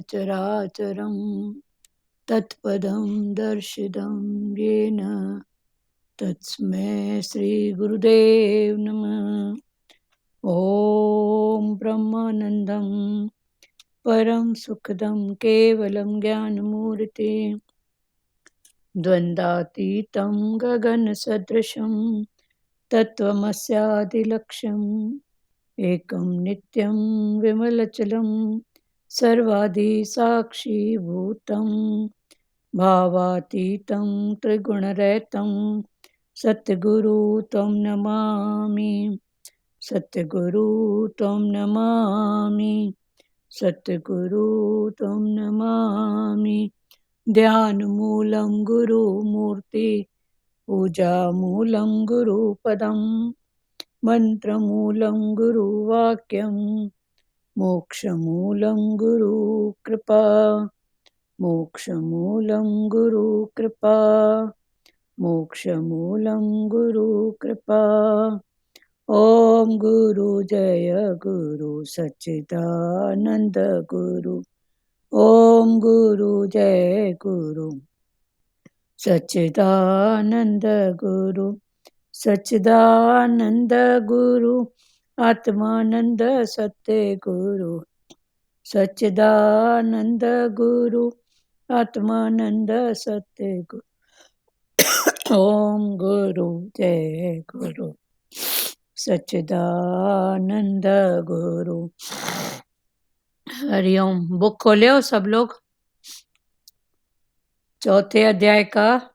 चराचरं तत्पदं दर्शितं येन तस्मै श्रीगुरुदेव नमः। ॐ ब्रह्मानन्दं परं सुखदं केवलं ज्ञानमूर्ति द्वन्द्वातीतं गगनसदृशं तत्त्वमस्यादिलक्ष्यम् एकं नित्यं विमलचलं सर्वादिसाक्षिभूतं भावातीतं त्रिगुणरहितं सद्गुरु त्वं नमामि। सद्गुरु त्वं नमामि। सद्गुरु त्वं नमामि। ध्यानमूलं गुरुमूर्ति पूजामूलं गुरुपदं मन्त्रमूलं गुरुवाक्यं मोक्षमूलं गुरुकृपा। मोक्षमूलं गुरुकृपा। मोक्षमूलं गुरुकृपा। ॐ गुरु जय गुरु सच्चिदानंद गुरु। ॐ गुरु जय गुरु सच्चिदानंद गुरु। सच्चिदानंद गुरु आत्मानंद सत्य गुरु। सच्चिदानंद गुरु आत्मानंद सत्य गुरु। ओम गुरु जय गुरु सच्चिदानंद गुरु। हरिओम। बुक खोले हो सब लोग। चौथे अध्याय का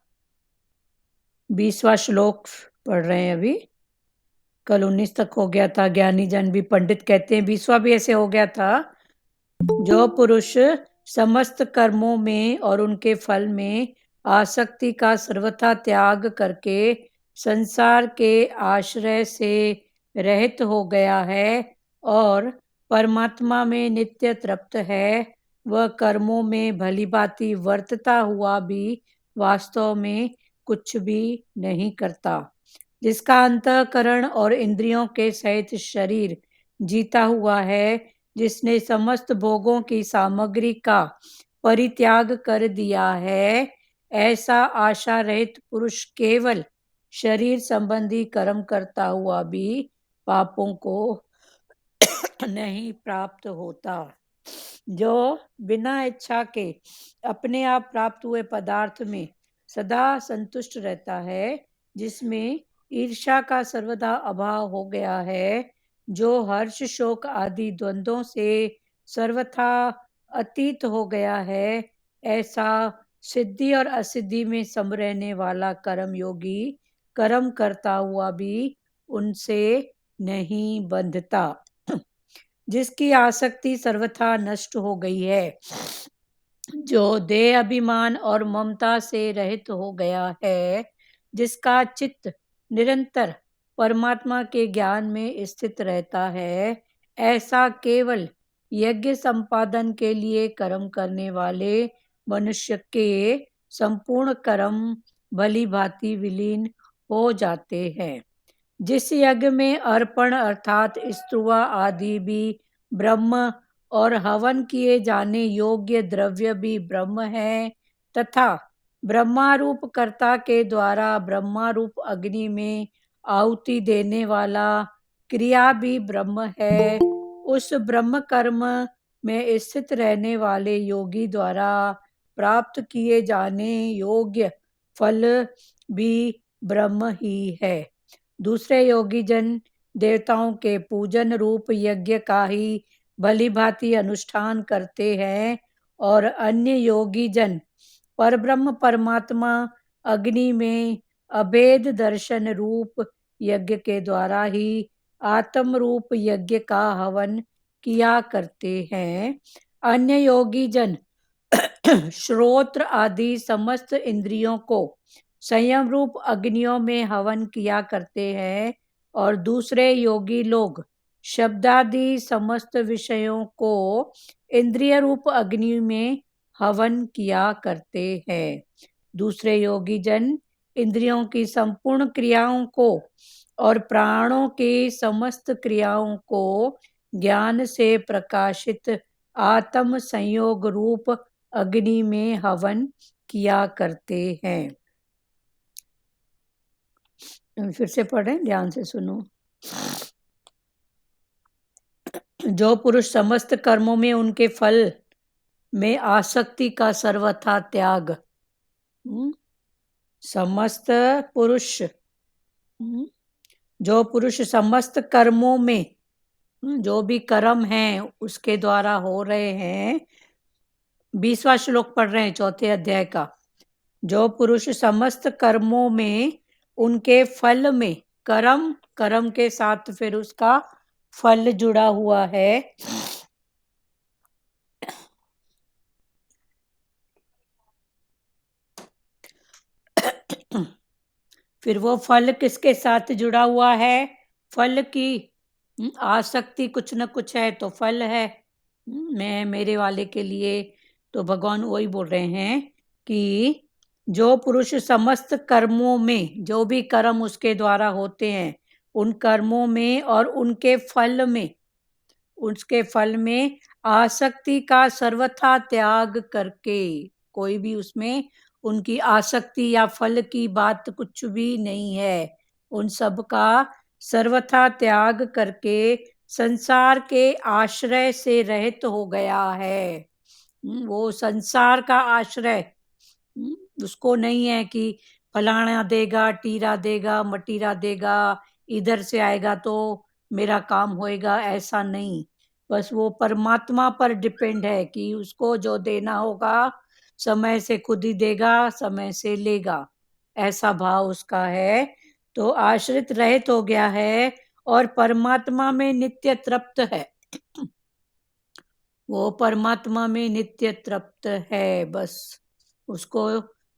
20वां श्लोक पढ़ रहे हैं अभी। कल 19 तक हो गया था। ज्ञानी जन भी, पंडित कहते हैं 20वां भी ऐसे हो गया था। जो पुरुष समस्त कर्मों में और उनके फल में आसक्ति का सर्वथा त्याग करके संसार के आश्रय से रहित हो गया है और परमात्मा में नित्य तृप्त है, वह कर्मों में भलीभांति वर्तता हुआ भी वास्तव में कुछ भी नहीं करता। जिसका अंतःकरण और इंद्रियों के सहित शरीर जीता हुआ है, जिसने समस्त भोगों की सामग्री का परित्याग कर दिया है, ऐसा आशा रहित पुरुष केवल शरीर संबंधी कर्म करता हुआ भी पापों को नहीं प्राप्त होता। जो बिना इच्छा के अपने आप प्राप्त हुए पदार्थ में सदा संतुष्ट रहता है, जिसमें ईर्ष्या का सर्वदा अभाव हो गया है, जो हर्ष शोक आदि द्वंद्वों से सर्वथा अतीत हो गया है, ऐसा सिद्धि और असिद्धि में सम रहने वाला कर्म योगी कर्म करता हुआ भी उनसे नहीं बंधता। जिसकी आसक्ति सर्वथा नष्ट हो गई है, जो देह अभिमान और ममता से रहित हो गया है, जिसका चित्त निरंतर परमात्मा के ज्ञान में स्थित रहता है, ऐसा केवल यज्ञ संपादन के लिए कर्म करने वाले मनुष्य के संपूर्ण कर्म भली भांति विलीन हो जाते हैं। जिस यज्ञ में अर्पण अर्थात स्तुवा आदि भी ब्रह्म और हवन किए जाने योग्य द्रव्य भी ब्रह्म है, तथा ब्रह्मारूप कर्ता के द्वारा ब्रह्मारूप अग्नि में आहुति देने वाला क्रिया भी ब्रह्म है, उस ब्रह्म कर्म में स्थित रहने वाले योगी द्वारा प्राप्त किए जाने योग्य फल भी ब्रह्म ही है। दूसरे योगी जन देवताओं के पूजन रूप यज्ञ का ही भली भांति अनुष्ठान करते हैं और अन्य योगी जन परब्रह्म परमात्मा अग्नि में अभेद दर्शन रूप यज्ञ के द्वारा ही आत्म रूप यज्ञ का हवन किया करते हैं। अन्य योगी जन श्रोत्र आदि समस्त इंद्रियों को संयम रूप अग्नियों में हवन किया करते हैं और दूसरे योगी लोग शब्दादि समस्त विषयों को इंद्रिय रूप अग्नि में हवन किया करते हैं। दूसरे योगी जन इंद्रियों की संपूर्ण क्रियाओं को और प्राणों की समस्त क्रियाओं को ज्ञान से प्रकाशित आत्म संयोग रूप अग्नि में हवन किया करते हैं। फिर से पढ़ें, ध्यान से सुनो। जो पुरुष समस्त कर्मों में उनके फल में आसक्ति का सर्वथा त्याग, समस्त पुरुष, जो पुरुष समस्त कर्मों में, जो भी कर्म हैं उसके द्वारा हो रहे हैं, 20वां श्लोक पढ़ रहे हैं 4थे अध्याय का। जो पुरुष समस्त कर्मों में उनके फल में, कर्म के साथ फिर उसका फल जुड़ा हुआ है, फिर वो फल किसके साथ जुड़ा हुआ है? फल की आसक्ति कुछ न कुछ है तो फल है। मैं मेरे वाले के लिए, तो भगवान वही बोल रहे हैं कि जो पुरुष समस्त कर्मों में, जो भी कर्म उसके द्वारा होते हैं, उन कर्मों में और उनके फल में, उसके फल में आसक्ति का सर्वथा त्याग करके, कोई भी उसमें उनकी आसक्ति या फल की बात कुछ भी नहीं है, उन सब का सर्वथा त्याग करके संसार के आश्रय से रहित हो गया है। वो संसार का आश्रय उसको नहीं है कि फलाना देगा, टीरा देगा, मटीरा देगा, इधर से आएगा तो मेरा काम होएगा, ऐसा नहीं। बस वो परमात्मा पर डिपेंड है कि उसको जो देना होगा समय से खुद ही देगा, समय से लेगा, ऐसा भाव उसका है। तो आश्रित रहित हो गया है और परमात्मा में नित्य तृप्त है। वो परमात्मा में नित्य तृप्त है। बस उसको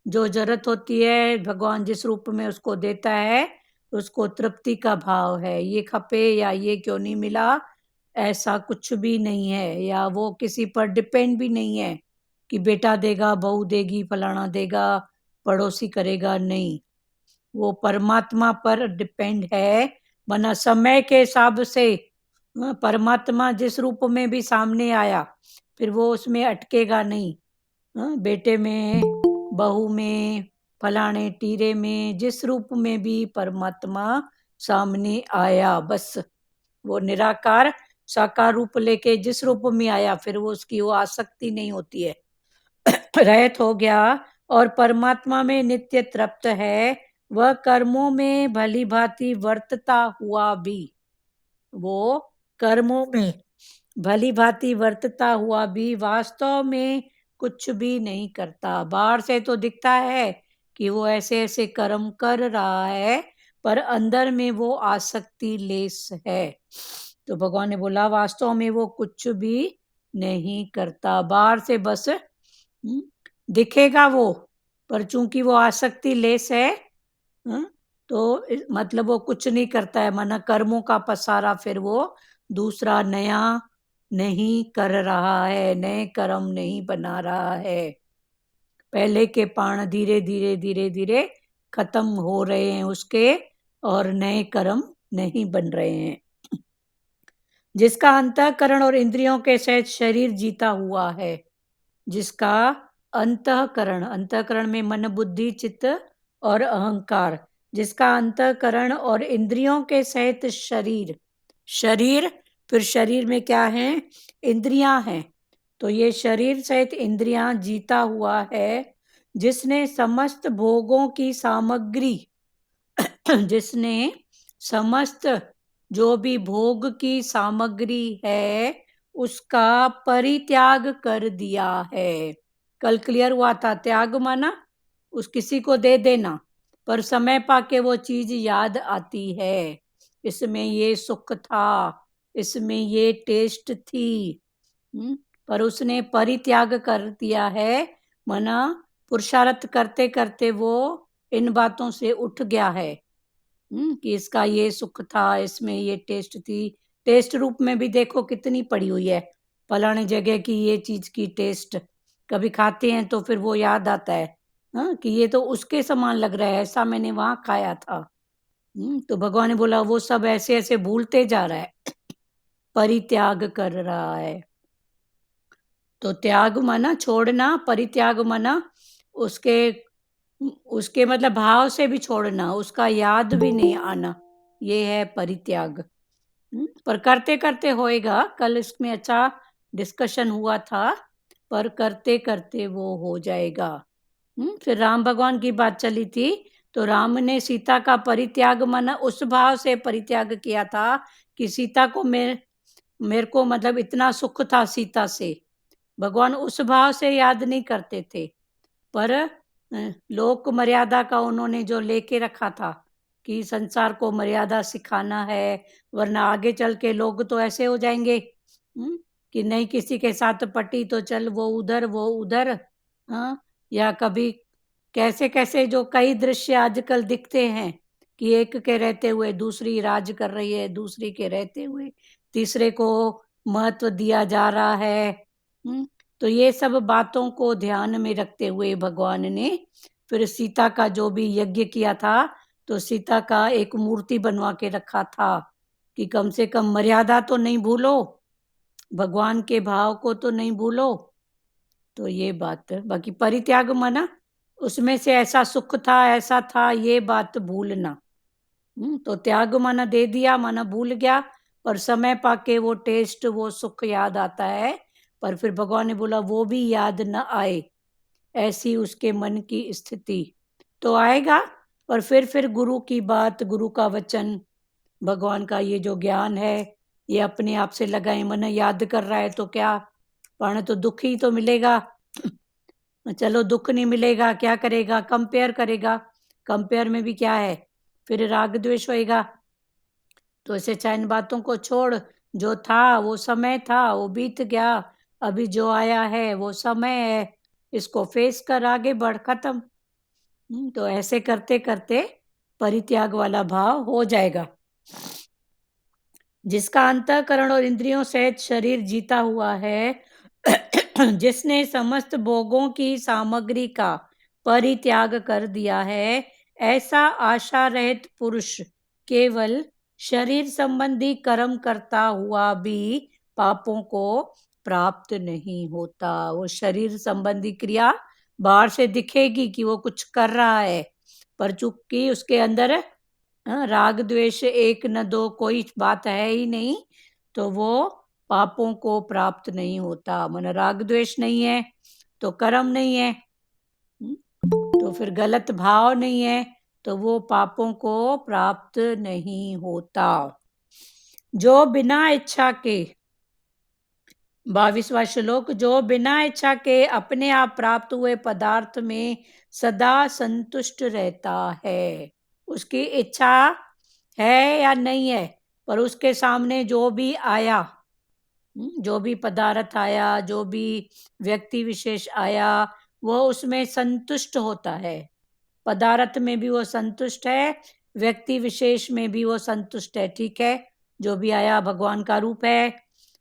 जो जरूरत होती है भगवान जिस रूप में उसको देता है, उसको तृप्ति का भाव है। ये खपे या ये क्यों नहीं मिला, ऐसा कुछ भी नहीं है। या वो किसी पर डिपेंड भी नहीं है कि बेटा देगा, बहू देगी, फलाना देगा, पड़ोसी करेगा, नहीं। वो परमात्मा पर डिपेंड है। वरना समय के हिसाब से परमात्मा जिस रूप में भी सामने आया, फिर वो उसमें अटकेगा नहीं। बेटे में, बहू में, फलाने टीरे में, जिस रूप में भी परमात्मा सामने आया, बस वो निराकार साकार रूप लेके जिस रूप में आया, फिर वो उसकी वो आसक्ति नहीं होती है। रहित हो गया और परमात्मा में नित्य तृप्त है। वह कर्मों में भली भांति वर्तता हुआ भी, वो कर्मों में भली भांति वर्तता हुआ भी वास्तव में कुछ भी नहीं करता। बाहर से तो दिखता है कि वो ऐसे ऐसे कर्म कर रहा है, पर अंदर में वो आसक्ति लेस है। तो भगवान ने बोला वास्तव में वो कुछ भी नहीं करता। बाहर से बस दिखेगा वो, पर चूंकि वो आसक्ति लेस है, तो मतलब वो कुछ नहीं करता है। माना कर्मों का पसारा फिर वो दूसरा नया नहीं कर रहा है, नए कर्म नहीं बना रहा है। पहले के पाण धीरे धीरे धीरे धीरे खत्म हो रहे हैं उसके, और नए कर्म नहीं बन रहे हैं। जिसका अंतःकरण और इंद्रियों के सहित शरीर जीता हुआ है, जिसका अंतःकरण, अंतःकरण में मन, बुद्धि, चित्त और अहंकार, जिसका अंतःकरण और इंद्रियों के सहित शरीर, फिर शरीर में क्या है? इंद्रियां हैं। तो ये शरीर सहित इंद्रियां जीता हुआ है, जिसने समस्त भोगों की सामग्री जिसने समस्त जो भी भोग की सामग्री है उसका परित्याग कर दिया है। कल क्लियर हुआ था, त्याग माना उस किसी को दे देना, पर समय पाके वो चीज याद आती है, इसमें ये सुख था, इसमें ये टेस्ट थी, पर उसने परित्याग कर दिया है। मना पुरुषार्थ करते करते वो इन बातों से उठ गया है कि इसका ये सुख था, इसमें ये टेस्ट थी। टेस्ट रूप में भी देखो कितनी पड़ी हुई है, फलाने जगह की ये चीज की टेस्ट। कभी खाते हैं तो फिर वो याद आता है कि ये तो उसके समान लग रहा है, ऐसा मैंने वहां खाया था। तो भगवान ने बोला वो सब ऐसे ऐसे भूलते जा रहा है, परित्याग कर रहा है। तो त्याग माना छोड़ना, परित्याग माना उसके उसके मतलब भाव से भी छोड़ना, उसका याद भी नहीं आना, ये है परित्याग। पर करते करते होएगा, कल इसमें अच्छा डिस्कशन हुआ था, पर करते करते वो हो जाएगा। फिर राम भगवान की बात चली थी, तो राम ने सीता का परित्याग माना उस भाव से परित्याग किया था कि सीता को मेरे को मतलब इतना सुख था सीता से, भगवान उस भाव से याद नहीं करते थे, पर लोक मर्यादा का उन्होंने जो लेके रखा था कि संसार को मर्यादा सिखाना है, वरना आगे चल के लोग तो ऐसे हो जाएंगे कि नहीं किसी के साथ पटी तो चल वो उधर। हाँ, या कभी कैसे कैसे जो कई दृश्य आजकल दिखते हैं कि एक के रहते हुए दूसरी राज कर रही है, दूसरी के रहते हुए तीसरे को महत्व दिया जा रहा है। तो ये सब बातों को ध्यान में रखते हुए भगवान ने फिर सीता का जो भी यज्ञ किया था, तो सीता का एक मूर्ति बनवा के रखा था कि कम से कम मर्यादा तो नहीं भूलो, भगवान के भाव को तो नहीं भूलो। तो ये बात है। बाकी परित्याग माना उसमें से ऐसा सुख था, ऐसा था, ये बात भूलना। तो त्याग माना दे दिया, माना भूल गया, पर समय पाके वो टेस्ट, वो सुख याद आता है, पर फिर भगवान ने बोला वो भी याद न आए, ऐसी उसके मन की स्थिति। तो आएगा, पर फिर गुरु की बात, गुरु का वचन, भगवान का ये जो ज्ञान है, ये अपने आप से लगाए, मन याद कर रहा है तो क्या, पण तो दुख ही तो मिलेगा। चलो दुख नहीं मिलेगा, क्या करेगा, कंपेयर करेगा, कंपेयर में भी क्या है, फिर राग द्वेष होएगा। तो ऐसे चाहे इन बातों को छोड़, जो था वो समय था, वो बीत गया, अभी जो आया है वो समय है, इसको फेस कर, आगे बढ़, खत्म। तो ऐसे करते करते परित्याग वाला भाव हो जाएगा। जिसका अंतःकरण और इंद्रियों सहित शरीर जीता हुआ है, जिसने समस्त भोगों की सामग्री का परित्याग कर दिया है, ऐसा आशा रहित पुरुष केवल शरीर संबंधी कर्म करता हुआ भी पापों को प्राप्त नहीं होता। वो शरीर संबंधी क्रिया बाहर से दिखेगी कि वो कुछ कर रहा है, पर चूंकि उसके अंदर राग द्वेष एक न दो कोई बात है ही नहीं, तो वो पापों को प्राप्त नहीं होता। मन राग द्वेष नहीं है तो कर्म नहीं है, तो फिर गलत भाव नहीं है, तो वो पापों को प्राप्त नहीं होता। जो बिना इच्छा के, 22वां श्लोक, जो बिना इच्छा के अपने आप प्राप्त हुए पदार्थ में सदा संतुष्ट रहता है, उसकी इच्छा है या नहीं है, पर उसके सामने जो भी आया, जो भी पदार्थ आया, जो भी व्यक्ति विशेष आया, वो उसमें संतुष्ट होता है। पदार्थ में भी वो संतुष्ट है, व्यक्ति विशेष में भी वो संतुष्ट है। ठीक है, जो भी आया भगवान का रूप है,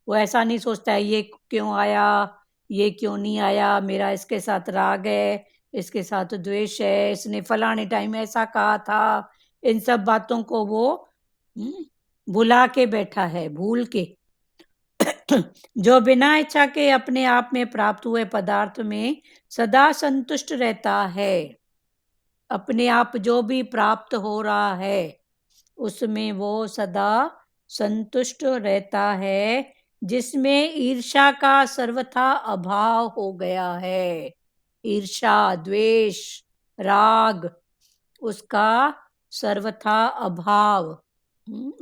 वो ऐसा नहीं सोचता है ये क्यों आया, ये क्यों नहीं आया, मेरा इसके साथ राग है, इसके साथ द्वेष है, इसने फलाने टाइम ऐसा कहा था, इन सब बातों को वो भुला के बैठा है, भूल के। जो बिना इच्छा के अपने आप में प्राप्त हुए पदार्थ में सदा संतुष्ट रहता है, अपने आप जो भी प्राप्त हो रहा है उसमें वो सदा संतुष्ट रहता है, जिसमें ईर्ष्या का सर्वथा अभाव हो गया है। ईर्ष्या, द्वेष, राग, उसका सर्वथा अभाव,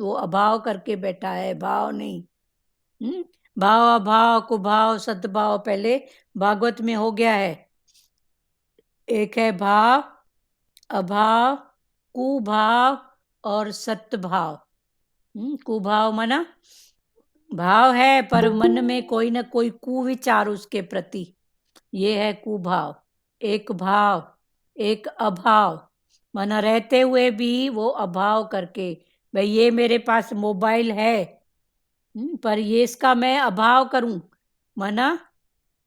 वो अभाव करके बैठा है, भाव नहीं। भाव, अभाव, कुभाव, सद्भाव पहले भागवत में हो गया है। एक है भाव, अभाव, कुभाव और सत्भाव। कुभाव माना भाव है पर मन में कोई ना कोई कुविचार उसके प्रति, ये है कुभाव। एक भाव, एक अभाव, माना रहते हुए भी वो अभाव करके, भाई ये मेरे पास मोबाइल है, पर ये इसका मैं अभाव करूं, माना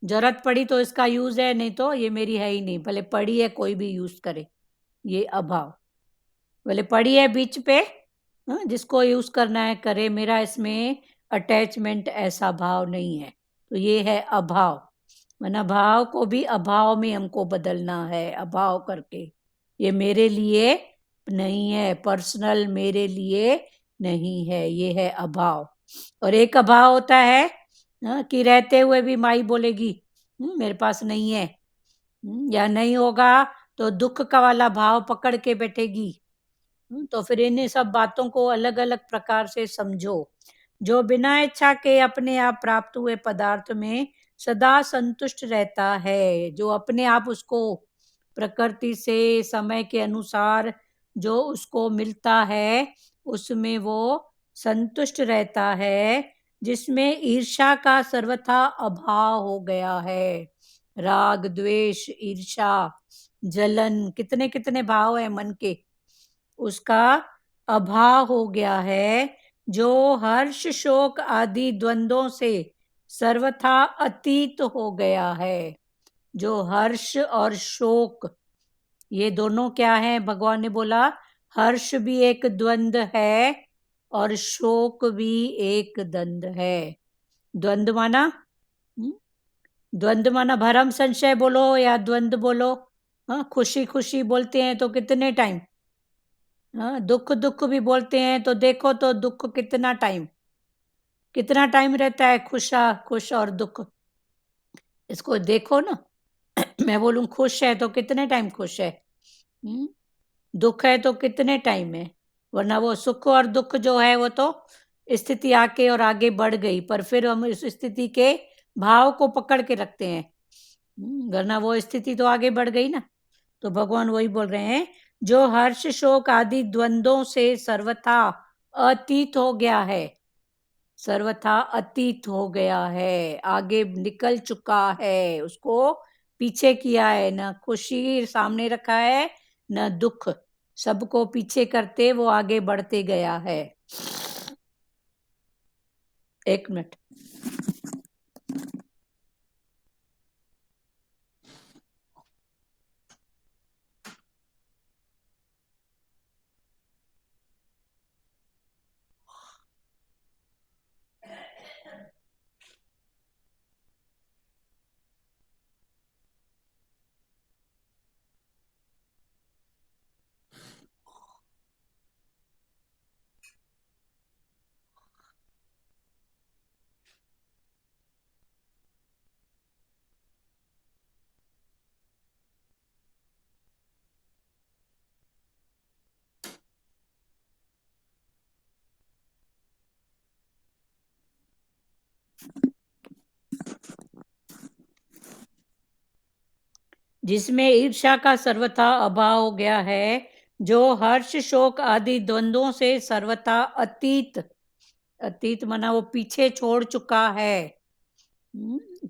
जरूरत पड़ी तो इसका यूज है, नहीं तो ये मेरी है ही नहीं, भले पड़ी है कोई भी यूज करे, ये अभाव। भले पड़ी है बीच पे, जिसको यूज करना है करे, मेरा इसमें अटैचमेंट ऐसा भाव नहीं है, तो ये है अभाव। वरना भाव को भी अभाव में हमको बदलना है, अभाव करके। ये मेरे लिए नहीं है, पर्सनल मेरे लिए नहीं है, ये है अभाव। और एक अभाव होता है कि रहते हुए भी माई बोलेगी मेरे पास नहीं है, या नहीं होगा तो दुख का वाला भाव पकड़ के बैठेगी। तो फिर इन सब बातों को अलग अलग प्रकार से समझो। जो बिना इच्छा के अपने आप प्राप्त हुए पदार्थ में सदा संतुष्ट रहता है, जो अपने आप उसको प्रकृति से समय के अनुसार जो उसको मिलता है उसमें वो संतुष्ट रहता है, जिसमें ईर्ष्या का सर्वथा अभाव हो गया है। राग, द्वेष, ईर्ष्या, जलन, कितने कितने भाव है मन के, उसका अभाव हो गया है, जो हर्ष शोक आदि द्वंद्वों से सर्वथा अतीत हो गया है। जो हर्ष और शोक ये दोनों क्या है, भगवान ने बोला हर्ष भी एक द्वंद है और शोक भी एक द्वंद है। द्वंद माना द्वंद माना भरम संशय बोलो या द्वंद बोलो। हाँ, खुशी खुशी बोलते हैं तो कितने टाइम, हाँ दुख दुख भी बोलते हैं तो देखो तो दुख कितना टाइम रहता है, खुश और दुख, इसको देखो ना। मैं बोलूं खुश है तो कितने टाइम खुश है, दुख है तो कितने टाइम है। वरना वो सुख और दुख जो है वो तो स्थिति आके और आगे बढ़ गई, पर फिर हम इस स्थिति के भाव को पकड़ के रखते हैं, वरना वो स्थिति तो आगे बढ़ गई ना। तो भगवान वही बोल रहे हैं, जो हर्ष शोक आदि द्वंद्वों से सर्वथा अतीत हो गया है, सर्वथा अतीत हो गया है, आगे निकल चुका है, उसको पीछे किया है, न खुशी सामने रखा है न दुख, सबको पीछे करते वो आगे बढ़ते गया है। एक मिनट। जिसमें ईर्ष्या का सर्वथा अभाव हो गया है, जो हर्ष शोक आदि द्वंद्वों से सर्वथा अतीत, अतीत माना वो पीछे छोड़ चुका है,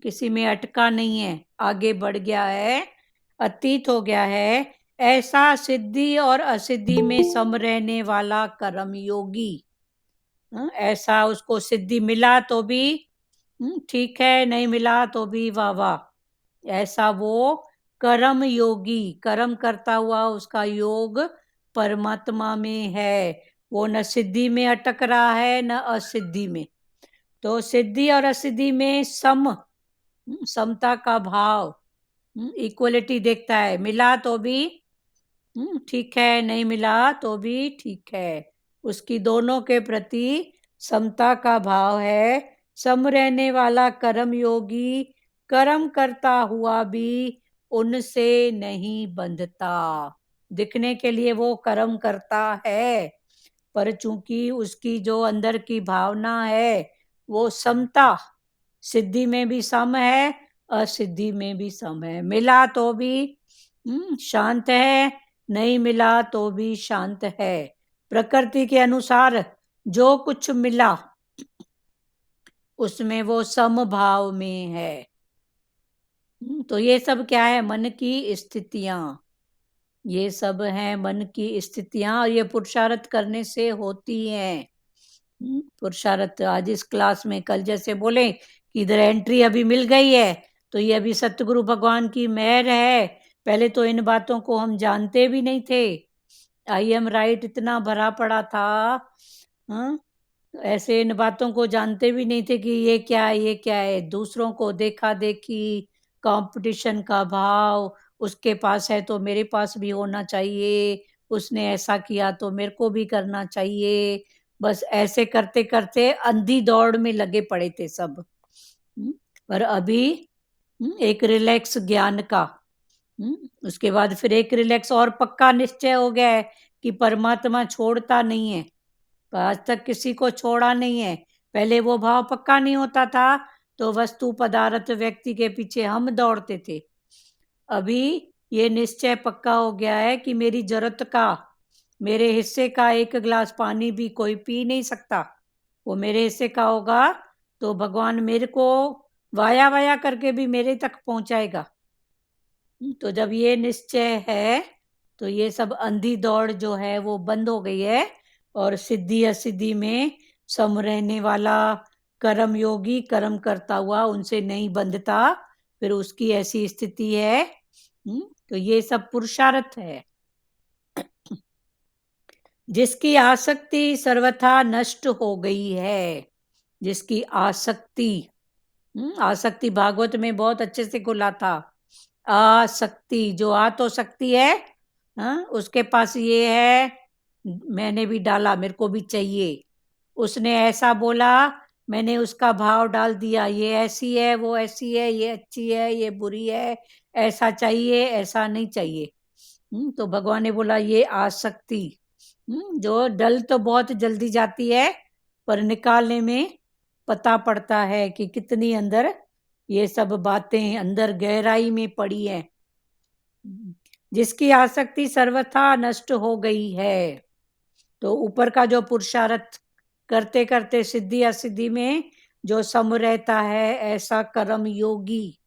किसी में अटका नहीं है, आगे बढ़ गया है, अतीत हो गया है, ऐसा सिद्धि और असिद्धि में सम रहने वाला कर्म योगी। ऐसा उसको सिद्धि मिला तो भी ठीक है, नहीं मिला तो भी वाह वाह, ऐसा वो कर्म योगी, कर्म करता हुआ उसका योग परमात्मा में है, वो न सिद्धि में अटक रहा है न असिद्धि में। तो सिद्धि और असिद्धि में समता का भाव, इक्वलिटी देखता है, मिला तो भी ठीक है, नहीं मिला तो भी ठीक है, उसकी दोनों के प्रति समता का भाव है। सम रहने वाला कर्म योगी कर्म करता हुआ भी उनसे नहीं बंधता। दिखने के लिए वो कर्म करता है, पर चूंकि उसकी जो अंदर की भावना है वो समता, सिद्धि में भी सम है असिद्धि में भी सम है, मिला तो भी शांत है, नहीं मिला तो भी शांत है। प्रकृति के अनुसार जो कुछ मिला उसमें वो समभाव में है। तो ये सब क्या है, मन की स्थितियां, ये सब हैं मन की स्थितियां, और ये पुरुषार्थ करने से होती हैं। पुरुषार्थ आज इस क्लास में, कल जैसे बोले कि इधर एंट्री अभी मिल गई है, तो ये अभी सतगुरु भगवान की मेहर है। पहले तो इन बातों को हम जानते भी नहीं थे, आई एम राइट इतना भरा पड़ा था, हाँ ऐसे इन बातों को जानते भी नहीं थे कि ये क्या है, ये क्या है। दूसरों को देखा देखी, कंपटीशन का भाव, उसके पास है तो मेरे पास भी होना चाहिए, उसने ऐसा किया तो मेरे को भी करना चाहिए। बस ऐसे करते-करते अंधी दौड़ में लगे पड़े थे सब। पर अभी एक रिलैक्स ज्ञान का, उसके बाद फिर एक रिलैक्स और पक्का निश्चय हो गया है कि परमात्मा छोड़ता नहीं है। आज तक किसी को छोड़ा नहीं है। पहले वो भाव पक्का नहीं होता था तो वस्तु पदार्थ व्यक्ति के पीछे हम दौड़ते थे। अभी ये निश्चय पक्का हो गया है कि मेरी जरूरत का, मेरे हिस्से का एक गिलास पानी भी कोई पी नहीं सकता। वो मेरे हिस्से का होगा तो भगवान मेरे को वाया वाया करके भी मेरे तक पहुंचाएगा। तो जब ये निश्चय है तो ये सब अंधी दौड़ जो है वो बंद हो गई है और सिद्धि असिद्धि में सम रहने वाला कर्म योगी कर्म करता हुआ उनसे नहीं बंधता, फिर उसकी ऐसी स्थिति है। तो ये सब पुरुषार्थ है। जिसकी आसक्ति सर्वथा नष्ट हो गई है, जिसकी आसक्ति, आसक्ति भागवत में बहुत अच्छे से खुला था। आसक्ति, जो आ तो सकती है, उसके पास ये है, मैंने भी डाला, मेरे को भी चाहिए, उसने ऐसा बोला, मैंने उसका भाव डाल दिया, ये ऐसी है, वो ऐसी है, ये अच्छी है, ये बुरी है, ऐसा चाहिए, ऐसा नहीं चाहिए। तो भगवान ने बोला ये आसक्ति, जो डल तो बहुत जल्दी जाती है पर निकालने में पता पड़ता है कि कितनी अंदर ये सब बातें अंदर गहराई में पड़ी है। जिसकी आसक्ति सर्वथा नष्ट हो गई है, तो ऊपर का जो पुरुषार्थ करते करते सिद्धि असिद्धि में जो सम रहता है, ऐसा कर्म योगी,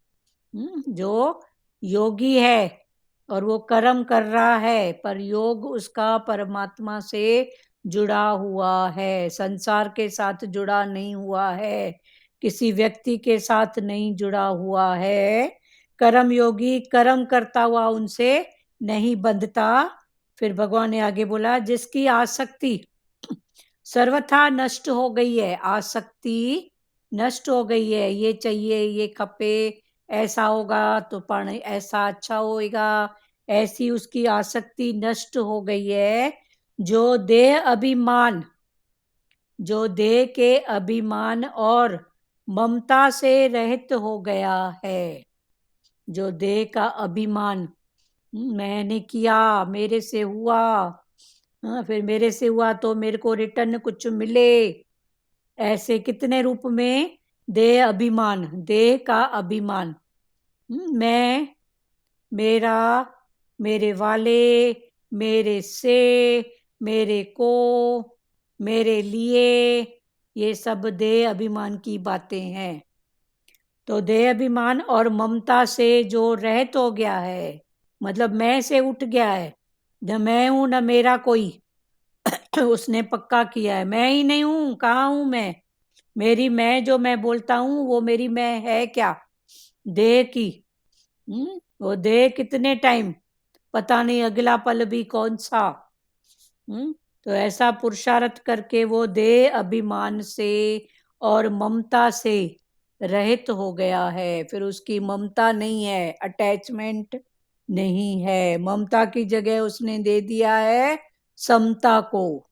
जो योगी है और वो कर्म कर रहा है पर योग उसका परमात्मा से जुड़ा हुआ है, संसार के साथ जुड़ा नहीं हुआ है, किसी व्यक्ति के साथ नहीं जुड़ा हुआ है। कर्म योगी कर्म करता हुआ उनसे नहीं बंधता। फिर भगवान ने आगे बोला जिसकी आसक्ति सर्वथा नष्ट हो गई है, आसक्ति नष्ट हो गई है, ये चाहिए, ये खपे, ऐसा होगा तो पानी ऐसा अच्छा होएगा, ऐसी उसकी आसक्ति नष्ट हो गई है। जो देह अभिमान, जो देह के अभिमान और ममता से रहित हो गया है, जो देह का अभिमान, मैंने किया, मेरे से हुआ, फिर मेरे से हुआ तो मेरे को रिटर्न कुछ मिले, ऐसे कितने रूप में देह अभिमान, देह का अभिमान, मैं, मेरा, मेरे वाले, मेरे से, मेरे को, मेरे लिए, ये सब देह अभिमान की बातें हैं। तो देह अभिमान और ममता से जो रहित हो गया है, मतलब मैं से उठ गया है, न मैं हूं न मेरा कोई, उसने पक्का किया है मैं ही नहीं हूं, कहाँ हूं मैं, मेरी मैं जो मैं बोलता हूं वो मेरी मैं है क्या, देह की, वो देह कितने टाइम पता नहीं, अगला पल भी कौन सा। तो ऐसा पुरुषार्थ करके वो देह अभिमान से और ममता से रहित हो गया है, फिर उसकी ममता नहीं है, अटैचमेंट नहीं है, ममता की जगह उसने दे दिया है समता को।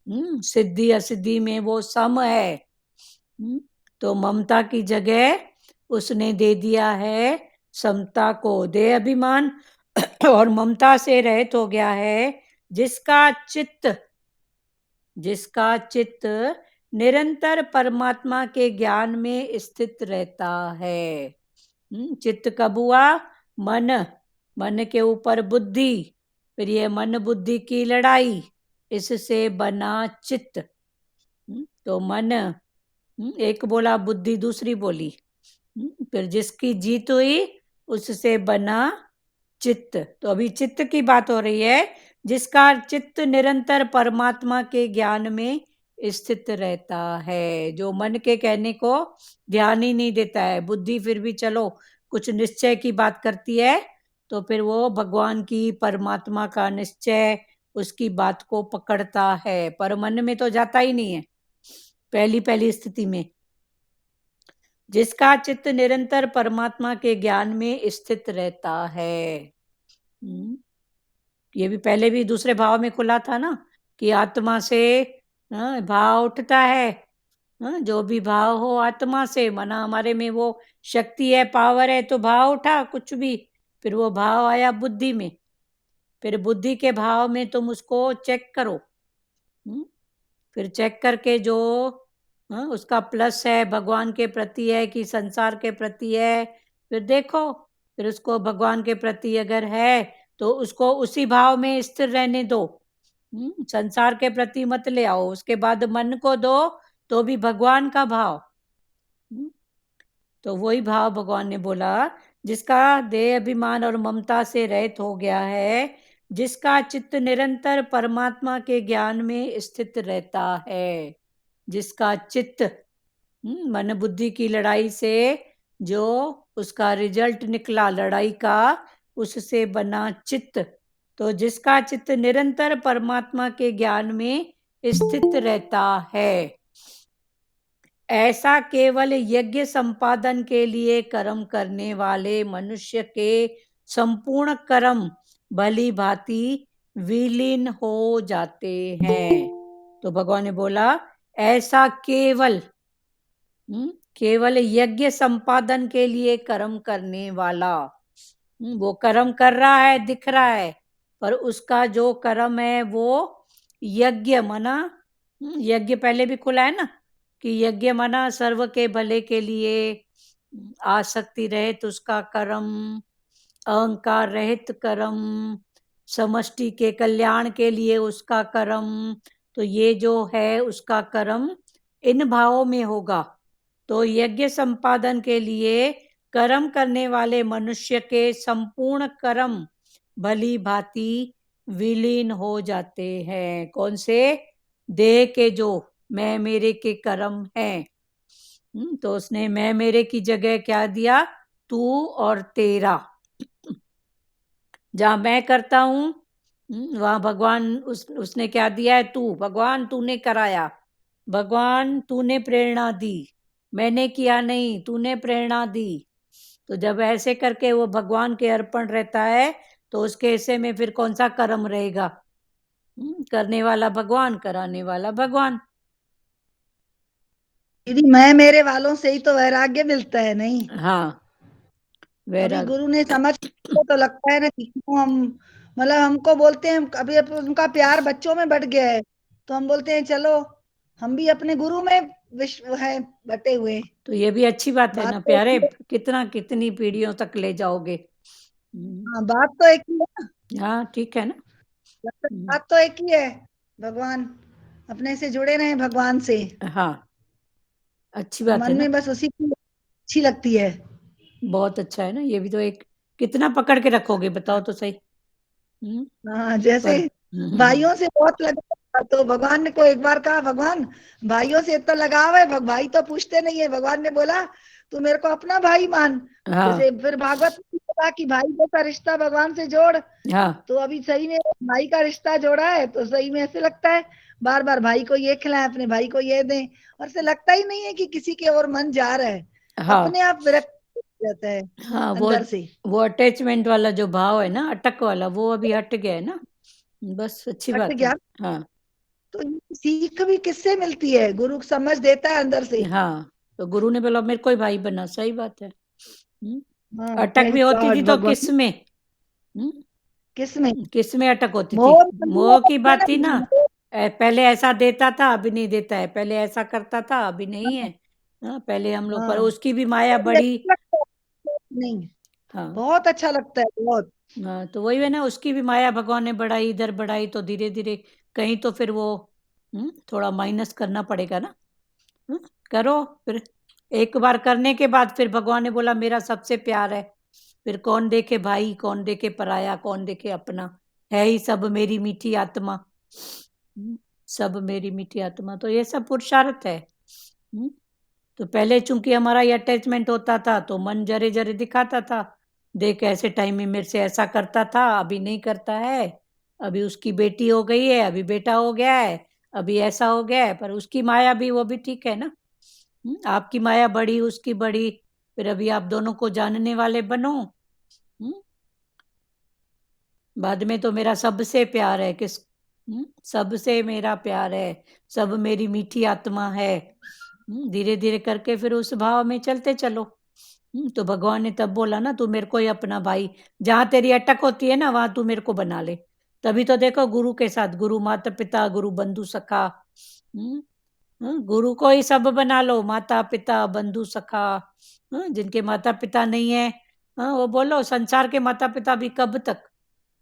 सिद्धि असिद्धि में वो सम है, तो ममता की जगह उसने दे दिया है समता को। देह अभिमान और ममता से रहित हो गया है, जिसका चित्त, जिसका चित्त निरंतर परमात्मा के ज्ञान में स्थित रहता है। चित्त कब हुआ, मन, मन के ऊपर बुद्धि, फिर ये मन बुद्धि की लड़ाई, इससे बना चित्त। तो मन, एक बोला बुद्धि, दूसरी बोली, फिर जिसकी जीत हुई उससे बना चित्त। तो अभी चित्त की बात हो रही है, जिसका चित्त निरंतर परमात्मा के ज्ञान में स्थित रहता है, जो मन के कहने को ध्यान ही नहीं देता है। बुद्धि फिर भी चलो कुछ निश्चय की बात करती है, तो फिर वो भगवान की, परमात्मा का निश्चय, उसकी बात को पकड़ता है, पर मन में तो जाता ही नहीं है पहली पहली स्थिति में। जिसका चित्त निरंतर परमात्मा के ज्ञान में स्थित रहता है। ये भी पहले भी दूसरे भाव में खुला था ना कि आत्मा से भाव उठता है। जो भी भाव हो आत्मा से, माना हमारे में वो शक्ति है, पावर है, तो भाव उठा कुछ भी, फिर वो भाव आया बुद्धि में, फिर बुद्धि के भाव में तुम उसको चेक करो। फिर चेक करके जो उसका प्लस है भगवान के प्रति है कि संसार के प्रति है, फिर देखो, फिर उसको भगवान के प्रति अगर है तो उसको उसी भाव में स्थिर रहने दो। संसार के प्रति मत ले आओ। उसके बाद मन को दो तो भी भगवान का भाव। तो वही भाव भगवान ने बोला, जिसका देह अभिमान और ममता से रहित हो गया है, जिसका चित्त निरंतर परमात्मा के ज्ञान में स्थित रहता है। जिसका चित्त मन बुद्धि की लड़ाई से जो उसका रिजल्ट निकला लड़ाई का, उससे बना चित्त, तो जिसका चित्त निरंतर परमात्मा के ज्ञान में स्थित रहता है, ऐसा केवल यज्ञ संपादन के लिए कर्म करने वाले मनुष्य के संपूर्ण कर्म भली भांति विलीन हो जाते हैं। तो भगवान ने बोला ऐसा केवल केवल यज्ञ संपादन के लिए कर्म करने वाला, वो कर्म कर रहा है, दिख रहा है, पर उसका जो कर्म है वो यज्ञ मना, यज्ञ पहले भी खुला है ना कि यज्ञ मना सर्व के भले के लिए, आसक्ति रहित उसका कर्म, अहंकार रहित कर्म, समष्टि के कल्याण के लिए उसका कर्म। तो ये जो है उसका कर्म इन भावों में होगा। तो यज्ञ संपादन के लिए कर्म करने वाले मनुष्य के संपूर्ण कर्म भली भांति विलीन हो जाते हैं। कौन से? देह के जो मैं मेरे के कर्म हैं। तो उसने मैं मेरे की जगह क्या दिया? तू और तेरा। जहां मैं करता हूं वहां भगवान उसने क्या दिया है? तू। भगवान तूने कराया, भगवान तूने प्रेरणा दी, मैंने किया नहीं, तूने प्रेरणा दी। तो जब ऐसे करके वो भगवान के अर्पण रहता है तो उसके हिस्से में फिर कौन सा कर्म रहेगा? करने वाला भगवान, कराने वाला भगवान। दीदी मैं मेरे वालों से ही तो वैराग्य मिलता है नहीं। हाँ, अभी वैराग। गुरु ने समझ तो लगता है ना कि क्यों हम, मतलब हमको बोलते हैं अभी उनका प्यार बच्चों में बढ़ गया है, तो हम बोलते हैं चलो हम भी अपने गुरु में विश्व है बटे हुए। तो ये भी अच्छी बात है बात ना तो प्यारे, एक ही है। कितनी पीढ़ियों तक ले जाओगे। हाँ बात तो एक ही है हाँ ठीक है ना। ना, बात तो एक ही है। भगवान अपने से जुड़े रहे भगवान से, हाँ, अच्छी और बात है मन ना। में बस उसी की अच्छी लगती है। बहुत अच्छा है ना, ये भी तो एक, कितना पकड़ के रखोगे बताओ तो सही। हाँ जैसे पर भाइयों से बहुत लगाव था, तो भगवान ने को एक बार कहा, भगवान भाइयों से इतना लगाव है, भाई तो पूछते नहीं है। भगवान ने बोला तू मेरे को अपना भाई मान। हाँ जैसे फिर भागवत में कहा कि भाई जैसा रिश्ता भगवान से जोड़। हाँ तो अभी सही में भाई का रिश्ता जोड़ा है, तो सही में ऐसे लगता है बार बार भाई को ये खिलाएं, अपने भाई को ये दें, और ऐसे लगता ही नहीं है कि किसी के और मन जा रहा है, हाँ अपने आप विरक्त हो जाता है हाँ, अंदर से। वो अटैचमेंट वाला जो भाव है ना, अटक वाला, वो अभी हट गया है ना। बस अच्छी हट बात है। गया। हाँ तो ये सीख भी किससे मिलती है? गुरु समझ देता है अंदर से। हाँ, तो गुरु ने बोला मेरे को ही भाई बना, सही बात है। हाँ अटक प्रेज भी होती थी गॉड तो किस भगवान। में? हम्म, किस में? किस में अटक होती थी? मोह बंदी मोह होता की है बात थी ना, ना। मोह। पहले ऐसा देता था अभी नहीं देता है, पहले ऐसा करता था अभी नहीं है। हाँ हाँ, पहले हम लोग, पर हाँ। उसकी भी माया तो ये बड़ी। अच्छा लगता है, नहीं हाँ बहुत अच्छा लगता है बहुत। हाँ, तो वही है ना, उसकी भी माया भगवान ने बढ़ाई, इधर बढ़ाई, तो धीरे धीरे कहीं तो फिर वो थोड़ा माइनस करना पड़ेगा ना। हम्म, करो फिर। एक बार करने के बाद फिर भगवान ने बोला मेरा सबसे प्यार है, फिर कौन देखे भाई, कौन देखे पराया, कौन देखे अपना, है ही सब मेरी मीठी आत्मा। सब मेरी मीठी आत्मा, तो ये सब पुरुषार्थ है। हम्म, तो पहले चूंकि हमारा ये अटैचमेंट होता था तो मन जरे जरे दिखाता था, देख ऐसे टाइम में मेरे से ऐसा करता था, अभी नहीं करता है, अभी उसकी बेटी हो गई है, अभी बेटा हो गया है, अभी ऐसा हो गया है, पर उसकी माया भी, वो भी ठीक है ना। आपकी माया बड़ी, उसकी बड़ी, फिर अभी आप दोनों को जानने वाले बनो। बाद में तो मेरा सबसे प्यार है, किस सबसे मेरा प्यार है, सब मेरी मीठी आत्मा है। धीरे धीरे करके फिर उस भाव में चलते चलो। तो भगवान ने तब बोला ना, तू मेरे को ही अपना भाई, जहां तेरी अटक होती है ना वहां तू मेरे को बना ले। तभी तो देखो गुरु के साथ, गुरु माता पिता, गुरु बंधु सखा, गुरु को ही सब बना लो, माता पिता बंधु सखा। जिनके माता पिता नहीं है, वो बोलो संसार के माता पिता भी कब तक।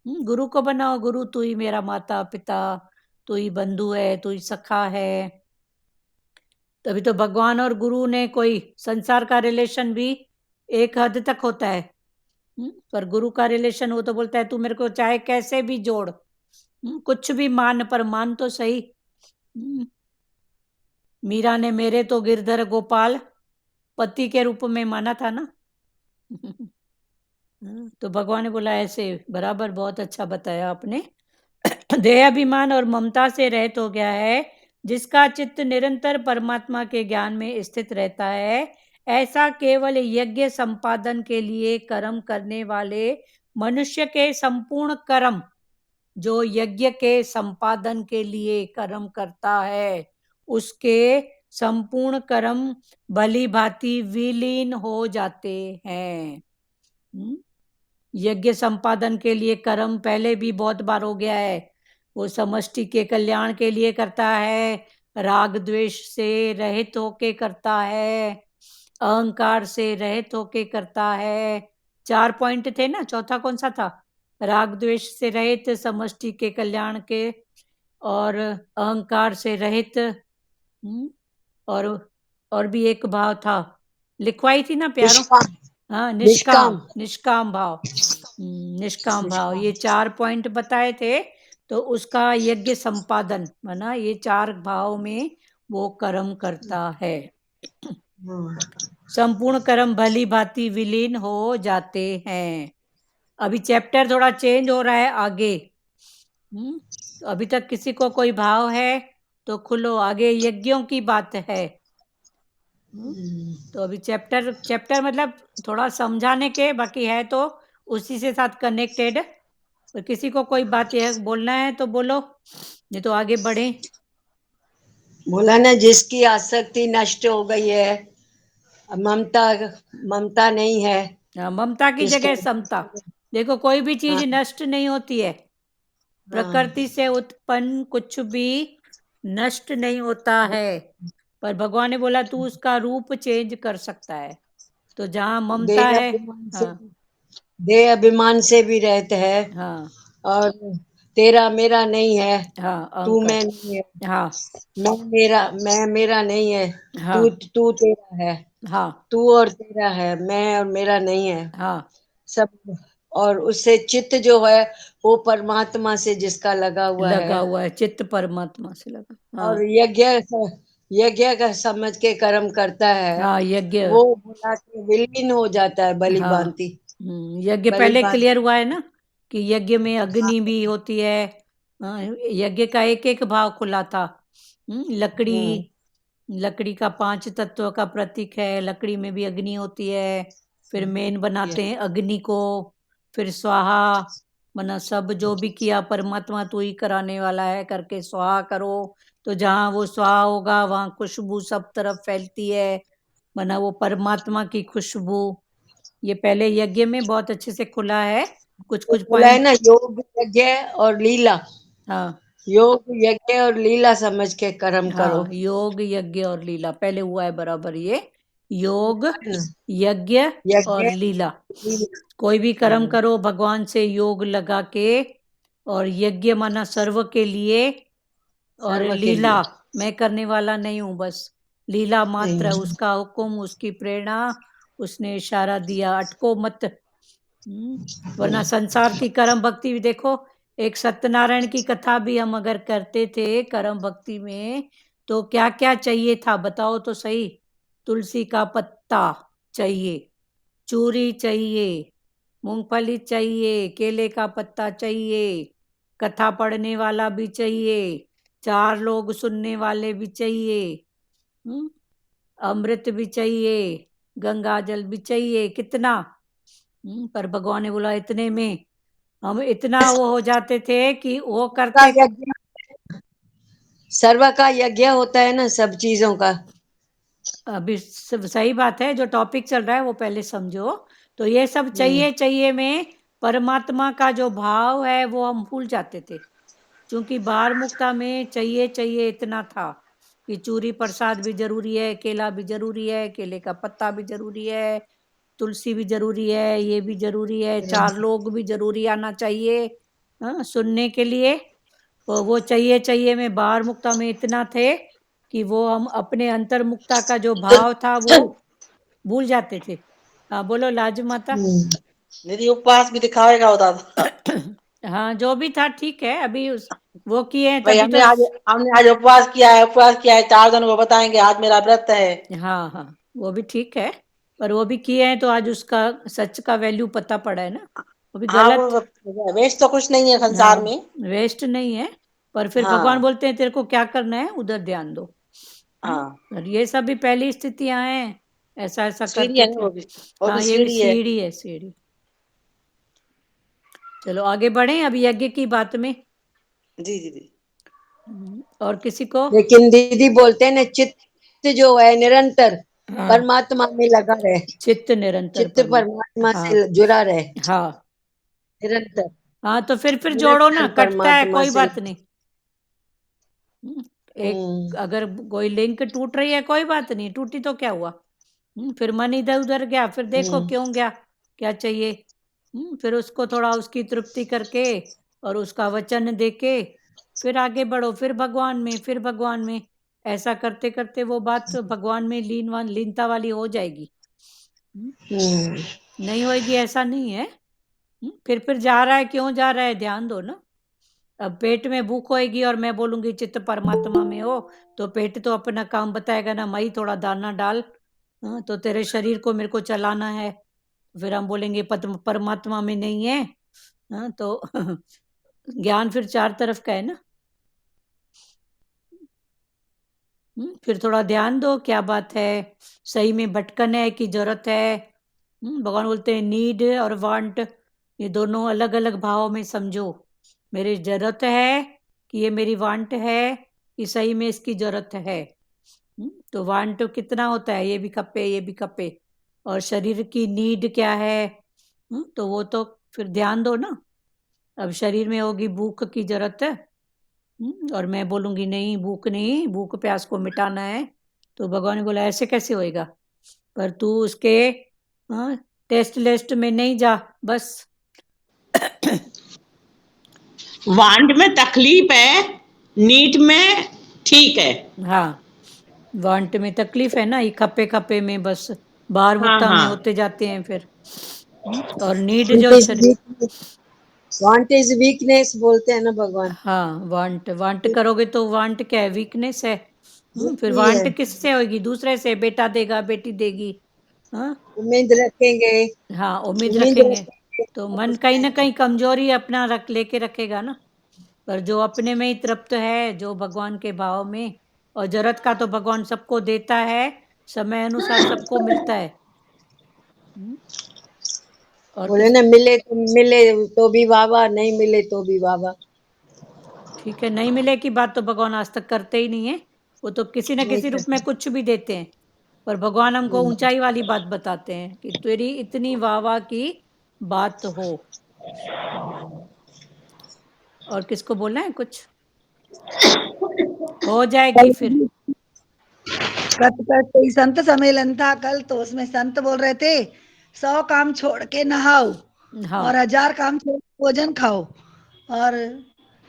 गुरु को बनाओ, गुरु तू ही मेरा माता पिता, तू ही बंधु है, तू ही सखा है। तभी तो भगवान और गुरु ने, कोई संसार का रिलेशन भी एक हद तक होता है, पर गुरु का रिलेशन वो तो बोलता है तू मेरे को चाहे कैसे भी जोड़, कुछ भी मान, पर मान तो सही। मीरा ने मेरे तो गिरधर गोपाल पति के रूप में माना था ना। तो भगवान ने बोला ऐसे बराबर, बहुत अच्छा बताया आपने। देहाभिमान और ममता से रहित हो गया है, जिसका चित्त निरंतर परमात्मा के ज्ञान में स्थित रहता है, ऐसा केवल यज्ञ संपादन के लिए कर्म करने वाले मनुष्य के संपूर्ण कर्म, जो यज्ञ के संपादन के लिए कर्म करता है, उसके संपूर्ण कर्म भली भांति विलीन हो जाते हैं। यज्ञ संपादन के लिए कर्म पहले भी बहुत बार हो गया है, वो समष्टि के कल्याण के लिए करता है, राग द्वेष से रहित होके करता है, अहंकार से रहित होके करता है। 4 पॉइंट थे ना, चौथा कौन सा था? राग द्वेष से रहित, समष्टि के कल्याण के, और अहंकार से रहित, और भी एक भाव था, लिखवाई थी ना प्यारो। निष्काम, हाँ, निष्काम, निष्काम भाव, निष्काम भाव, ये 4 पॉइंट बताए थे। तो उसका यज्ञ संपादन माना ये 4 भाव में वो कर्म करता है। संपूर्ण कर्म भली भांति विलीन हो जाते हैं। अभी चैप्टर थोड़ा चेंज हो रहा है आगे। तो अभी तक किसी को कोई भाव है तो खुलो, आगे यज्ञों की बात है। तो अभी चैप्टर मतलब थोड़ा समझाने के बाकी है, तो उसी से साथ कनेक्टेड। और किसी को कोई बात यह बोलना है तो बोलो, नहीं तो आगे बढ़े। बोला ना जिसकी आसक्ति नष्ट हो गई है, ममता ममता नहीं है, ममता की जगह समता। देखो कोई भी चीज हाँ, नष्ट नहीं होती है, प्रकृति से उत्पन्न कुछ भी नष्ट नहीं होता है, पर भगवान ने बोला तू उसका रूप चेंज कर सकता है। तो जहाँ ममता देह है, अभिमान से, हाँ देह अभिमान से भी रहते हैं, हाँ और तेरा मेरा नहीं है, हाँ, तू अहंकार, मैं नहीं है, हाँ मैं मेरा नहीं है, हाँ तू तू तेरा है, हाँ तू और तेरा है, मैं और मेरा नहीं है, हाँ, सब। और उससे चित्त जो है वो परमात्मा से जिसका लगा हुआ लगा है, हुआ है, चित्त परमात्मा से लगा, और हाँ यज्ञ का समझ के कर्म करता है, हाँ, यज्ञ, वो भला के विलीन हो जाता है भली हाँ, भांति। यज्ञ भली पहले क्लियर भांति, हुआ है ना, कि यज्ञ में अग्नि भी होती है। यज्ञ का एक एक भाव खुला था। लकड़ी, लकड़ी का 5 तत्व का प्रतीक है, लकड़ी में भी अग्नि होती है। फिर मेन बनाते हैं अग्नि को, फिर स्वाहा, मना सब जो भी किया परमात्मा तू ही कराने वाला है करके स्वाहा करो। तो जहाँ वो स्वाहा होगा वहां खुशबू सब तरफ फैलती है, मना वो परमात्मा की खुशबू। ये पहले यज्ञ में बहुत अच्छे से खुला है, कुछ वो कुछ बोला है पॉइंट। ना योग यज्ञ और लीला, हाँ योग यज्ञ और लीला समझ के कर्म करो। हाँ, योग यज्ञ और लीला पहले हुआ है बराबर, ये योग है ना? यज्ञ यज्ञ और लीला। लीला, कोई भी कर्म करो भगवान से योग लगा के, और यज्ञ माना सर्व के लिए, और सर्व के लीला लिए मैं करने वाला नहीं हूं, बस लीला मात्र है, नहीं। उसका हुक्म, उसकी प्रेरणा, उसने इशारा दिया, अटको मत। वरना संसार की कर्म भक्ति भी देखो, एक सत्यनारायण की कथा भी हम अगर करते थे कर्म भक्ति में, तो क्या क्या चाहिए था बताओ तो सही। तुलसी का पत्ता चाहिए, चूरी चाहिए, मूंगफली चाहिए, केले का पत्ता चाहिए, कथा पढ़ने वाला भी चाहिए, 4 लोग सुनने वाले भी चाहिए। अमृत भी चाहिए, गंगा जल भी चाहिए, कितना। पर भगवान ने बोला इतने में हम इतना वो हो जाते थे कि वो करते। सर्व का यज्ञ होता है ना सब चीजों का। अभी सही बात है, जो टॉपिक चल रहा है वो पहले समझो। तो ये सब चाहिए चाहिए में परमात्मा का जो भाव है वो हम भूल जाते थे, क्योंकि बाहर मुक्ता में चाहिए चाहिए इतना था कि चूरी प्रसाद भी जरूरी है, केला भी जरूरी है, केले का पत्ता भी जरूरी है, तुलसी भी जरूरी है, ये भी जरूरी है, 4 लोग भी जरूरी आना चाहिए सुनने के लिए। तो वो चाहिए चाहिए में बाहर मुक्ता में इतना थे कि वो हम अपने अंतर मुक्ता का जो भाव था वो भूल जाते थे। हाँ बोलो लाजू माता। दीदी उपवास भी दिखावेगा होता था। हाँ जो भी था ठीक है, अभी वो किए हैं भाई तभी तो। हमने आज उपवास किया है, 4 दिन को बताएंगे आज मेरा व्रत है। हाँ हाँ वो भी ठीक है, पर वो भी किए हैं तो आज उसका सच का वैल्यू पता पड़ा है ना, वो भी हाँ गलत। वो वेस्ट तो कुछ नहीं है हाँ संसार में। वेस्ट नहीं है, पर फिर भगवान हाँ बोलते हैं तेरे को क्या करना है उधर ध्यान दो। हाँ और ये सब भी पहली स्थितियां हैं, ऐसा ऐसा सीढ़ी करते है ना, थे। वो भी हाँ ये भी सीढ़ी है। सीढ़ी है, सीढ़ी। चलो आगे बढ़े अभी यज्ञ की बात में। जी दीदी। और किसी को। लेकिन दीदी बोलते हैं ना, चित्त जो है निरंतर हाँ परमात्मा में लगा रहे, चित्त निरंतर चित्त परमात्मा हाँ से जुड़ा रहे हाँ निरंतर। हाँ तो फिर जोड़ो ना, निरंतर कटता है परमात्मा कोई से। बात नहीं। एक अगर कोई लिंक टूट रही है कोई बात नहीं, टूटी तो क्या हुआ। फिर मन इधर उधर गया, फिर देखो क्यों गया, क्या चाहिए। फिर उसको थोड़ा उसकी तृप्ति करके और उसका वचन देके फिर आगे बढ़ो, फिर भगवान में, फिर भगवान में। ऐसा करते करते वो बात भगवान में लीनता वाली हो जाएगी। नहीं होएगी ऐसा नहीं है। फिर जा रहा है, क्यों जा रहा है ध्यान दो ना। अब पेट में भूख होएगी और मैं बोलूंगी चित्त परमात्मा में हो, तो पेट तो अपना काम बताएगा ना, मई थोड़ा दाना डाल। तो तेरे शरीर को मेरे को चलाना है। फिर हम बोलेंगे परमात्मा में नहीं है। तो ज्ञान फिर 4 तरफ का है ना। फिर थोड़ा ध्यान दो क्या बात है, सही में भटकन है कि जरूरत है। भगवान बोलते हैं नीड और वांट ये दोनों अलग अलग भाव में समझो। मेरी जरूरत है कि ये मेरी वांट है कि सही में इसकी जरूरत है। तो वांट कितना होता है, ये भी खपे ये भी खपे। और शरीर की नीड क्या है, तो वो तो फिर ध्यान दो ना। अब शरीर में होगी भूख की जरूरत है, और मैं बोलूंगी नहीं भूख नहीं, भूख प्यास को मिटाना है। तो भगवान ने बोला ऐसे कैसे होएगा, पर तू उसके टेस्ट लिस्ट में नहीं जा बस। वांट में तकलीफ है, नीट में ठीक है। हाँ वांट में तकलीफ है ना, ये खपे खपे में बस बाहर हाँ मुक्ता में हाँ होते जाते हैं फिर। और नीड जो वांट इज वीकनेस बोलते हैं ना भगवान। हाँ वांट वांट करोगे तो वांट क्या है, वीकनेस है। फिर भी है, वांट किससे होगी, दूसरे से, बेटा देगा बेटी देगी। हाँ उम्मीद रखेंगे। हाँ उम्मीद उम्मीद रखेंगे रखेंगे तो मन कहीं ना कहीं कमजोरी अपना रख लेके रखेगा ना। पर जो अपने में ही तृप्त है, जो भगवान के भाव में, और जरूरत का तो भगवान सबको देता है, समय अनुसार सबको मिलता है। और बोले ना, मिले तो भी बाबा, नहीं मिले तो भी बाबा। ठीक है, नहीं मिले की बात तो भगवान आज तक करते ही नहीं है, वो तो किसी न नहीं किसी रूप में करते। कुछ भी देते हैं। पर भगवान हमको ऊंचाई वाली बात बताते हैं कि तेरी इतनी वाह की बात हो। और किसको बोलना है कुछ, हो जाएगी फिर। कोई संत सम्मेलन था कल, तो उसमें संत बोल रहे थे 100 काम छोड़ के नहाओ, हाँ और 1000 काम छोड़ के भोजन खाओ, और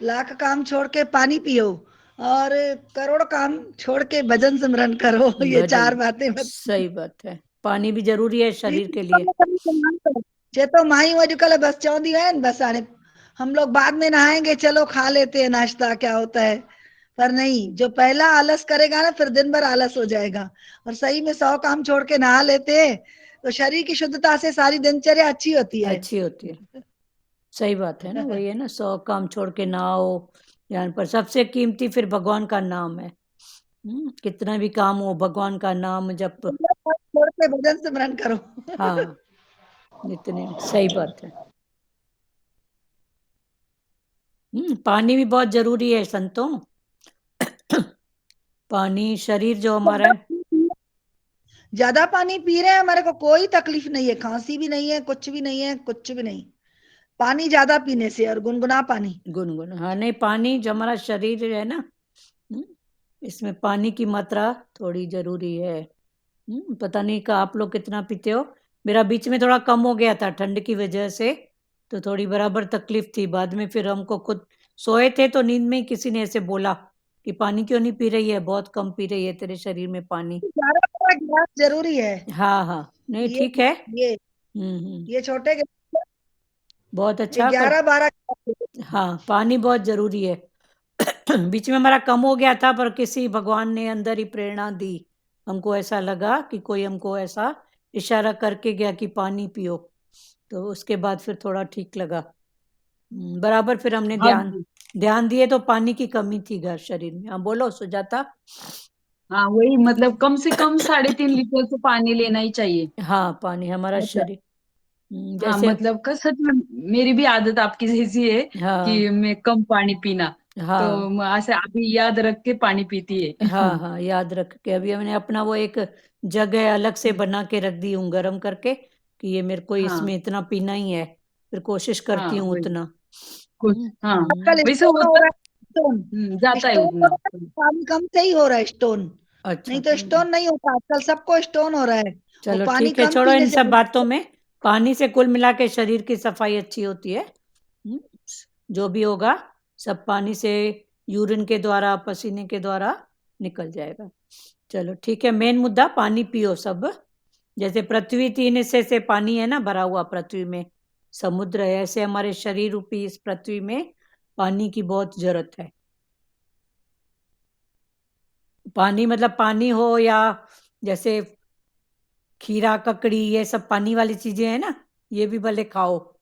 लाख काम छोड़ के पानी पियो, और करोड़ काम छोड़ के भजन सिमरन करो। ये भजन 4 बातें सही बात है, पानी भी जरूरी है शरीर के लिए। जे तो माई वजह कल बस चौंदी है बस आने, हम लोग बाद में नहाएंगे, चलो खा लेते हैं नाश्ता क्या होता है। पर नहीं, जो पहला आलस करेगा ना फिर दिन भर आलस हो जाएगा। और सही में 100 काम छोड़ के नहा लेते हैं तो शरीर की शुद्धता से सारी दिनचर्या अच्छी होती है। अच्छी होती है, सही बात है ना, वही है ना, 100 काम छोड़ के ना हो ध्यान पर। सबसे कीमती फिर भगवान का नाम है। कितना भी काम हो, भगवान का नाम जप। छोड़ के भजन सिमरन करो। हाँ, जितने सही बात है। पानी भी बहुत जरूरी है संतों। पानी शरीर जो हमारा है, ज्यादा पानी पी रहे हैं, हमारे को कोई तकलीफ नहीं है, खांसी भी नहीं है, कुछ भी नहीं है, कुछ भी नहीं। पानी ज्यादा पीने से, और गुनगुना पानी। गुनगुन, हाँ नहीं, पानी जो हमारा शरीर है ना, इसमें पानी की मात्रा थोड़ी जरूरी है। पता नहीं का आप लोग कितना पीते हो। मेरा बीच में थोड़ा कम हो गया था ठंड की वजह से, तो थोड़ी बराबर तकलीफ थी। बाद में फिर हमको खुद सोए थे तो नींद में ही किसी ने ऐसे बोला कि पानी क्यों नहीं पी रही है, बहुत कम पी रही है तेरे शरीर में पानी। 11 गिलास जरूरी है। हाँ हाँ, नहीं ये ठीक है। ये हम्म, ये छोटे गिलास, बहुत ये अच्छा। पर 11-12। हाँ, पानी बहुत जरूरी है। बीच में हमारा कम हो गया था, पर किसी भगवान ने अंदर ही प्रेरणा दी। हमको ऐसा लगा कि कोई हमको ऐसा इशारा करके गया कि पानी पियो, तो उसके बाद फिर थोड़ा ठीक लगा। बराबर फिर हमने हाँ ध्यान जी। ध्यान दिए तो पानी की कमी थी घर शरीर में। हाँ बोलो सुजाता। हाँ वही, मतलब कम से कम 3.5 लीटर तो पानी लेना ही चाहिए। हाँ, पानी हमारा मतलब शरीर हाँ, जैसे। मतलब का सच में मेरी भी आदत आपकी जैसी है हाँ कि मैं कम पानी पीना। तो हाँ ऐसे अभी याद रख के पानी पीती है। हाँ हाँ, याद रख के अभी हमने अपना वो एक जगह अलग से बना के रख दी हूँ गर्म करके, कि ये मेरे को हाँ इसमें इतना पीना ही है। फिर कोशिश करती हाँ हूँ वही उतना। कुछ। हाँ आजकल वैसे स्टोन हो होता। रहा है, स्टोन। जाता है स्टोन हो उतना। रहा है, पानी कम से ही हो रहा है स्टोन। अच्छा, नहीं तो स्टोन नहीं होता, आजकल सबको स्टोन हो रहा है। वो चलो पानी ठीक है, कम छोड़ो पीने इन से। सब बातों में। पानी से कुल मिला के शरीर की सफाई अच्छी होती है। जो भी होगा सब पानी से, यूरिन के द्वारा, पसीने के द्वारा निकल जाएगा। चलो ठीक है, मेन मुद्दा पानी पियो सब। जैसे पृथ्वी 3 हिस्से से पानी है ना भरा हुआ, पृथ्वी में समुद्र है, ऐसे हमारे शरीर रूपी इस पृथ्वी में पानी की बहुत जरूरत है। पानी मतलब पानी हो, या जैसे खीरा ककड़ी ये सब पानी वाली चीजें हैं ना, ये भी भले खाओ।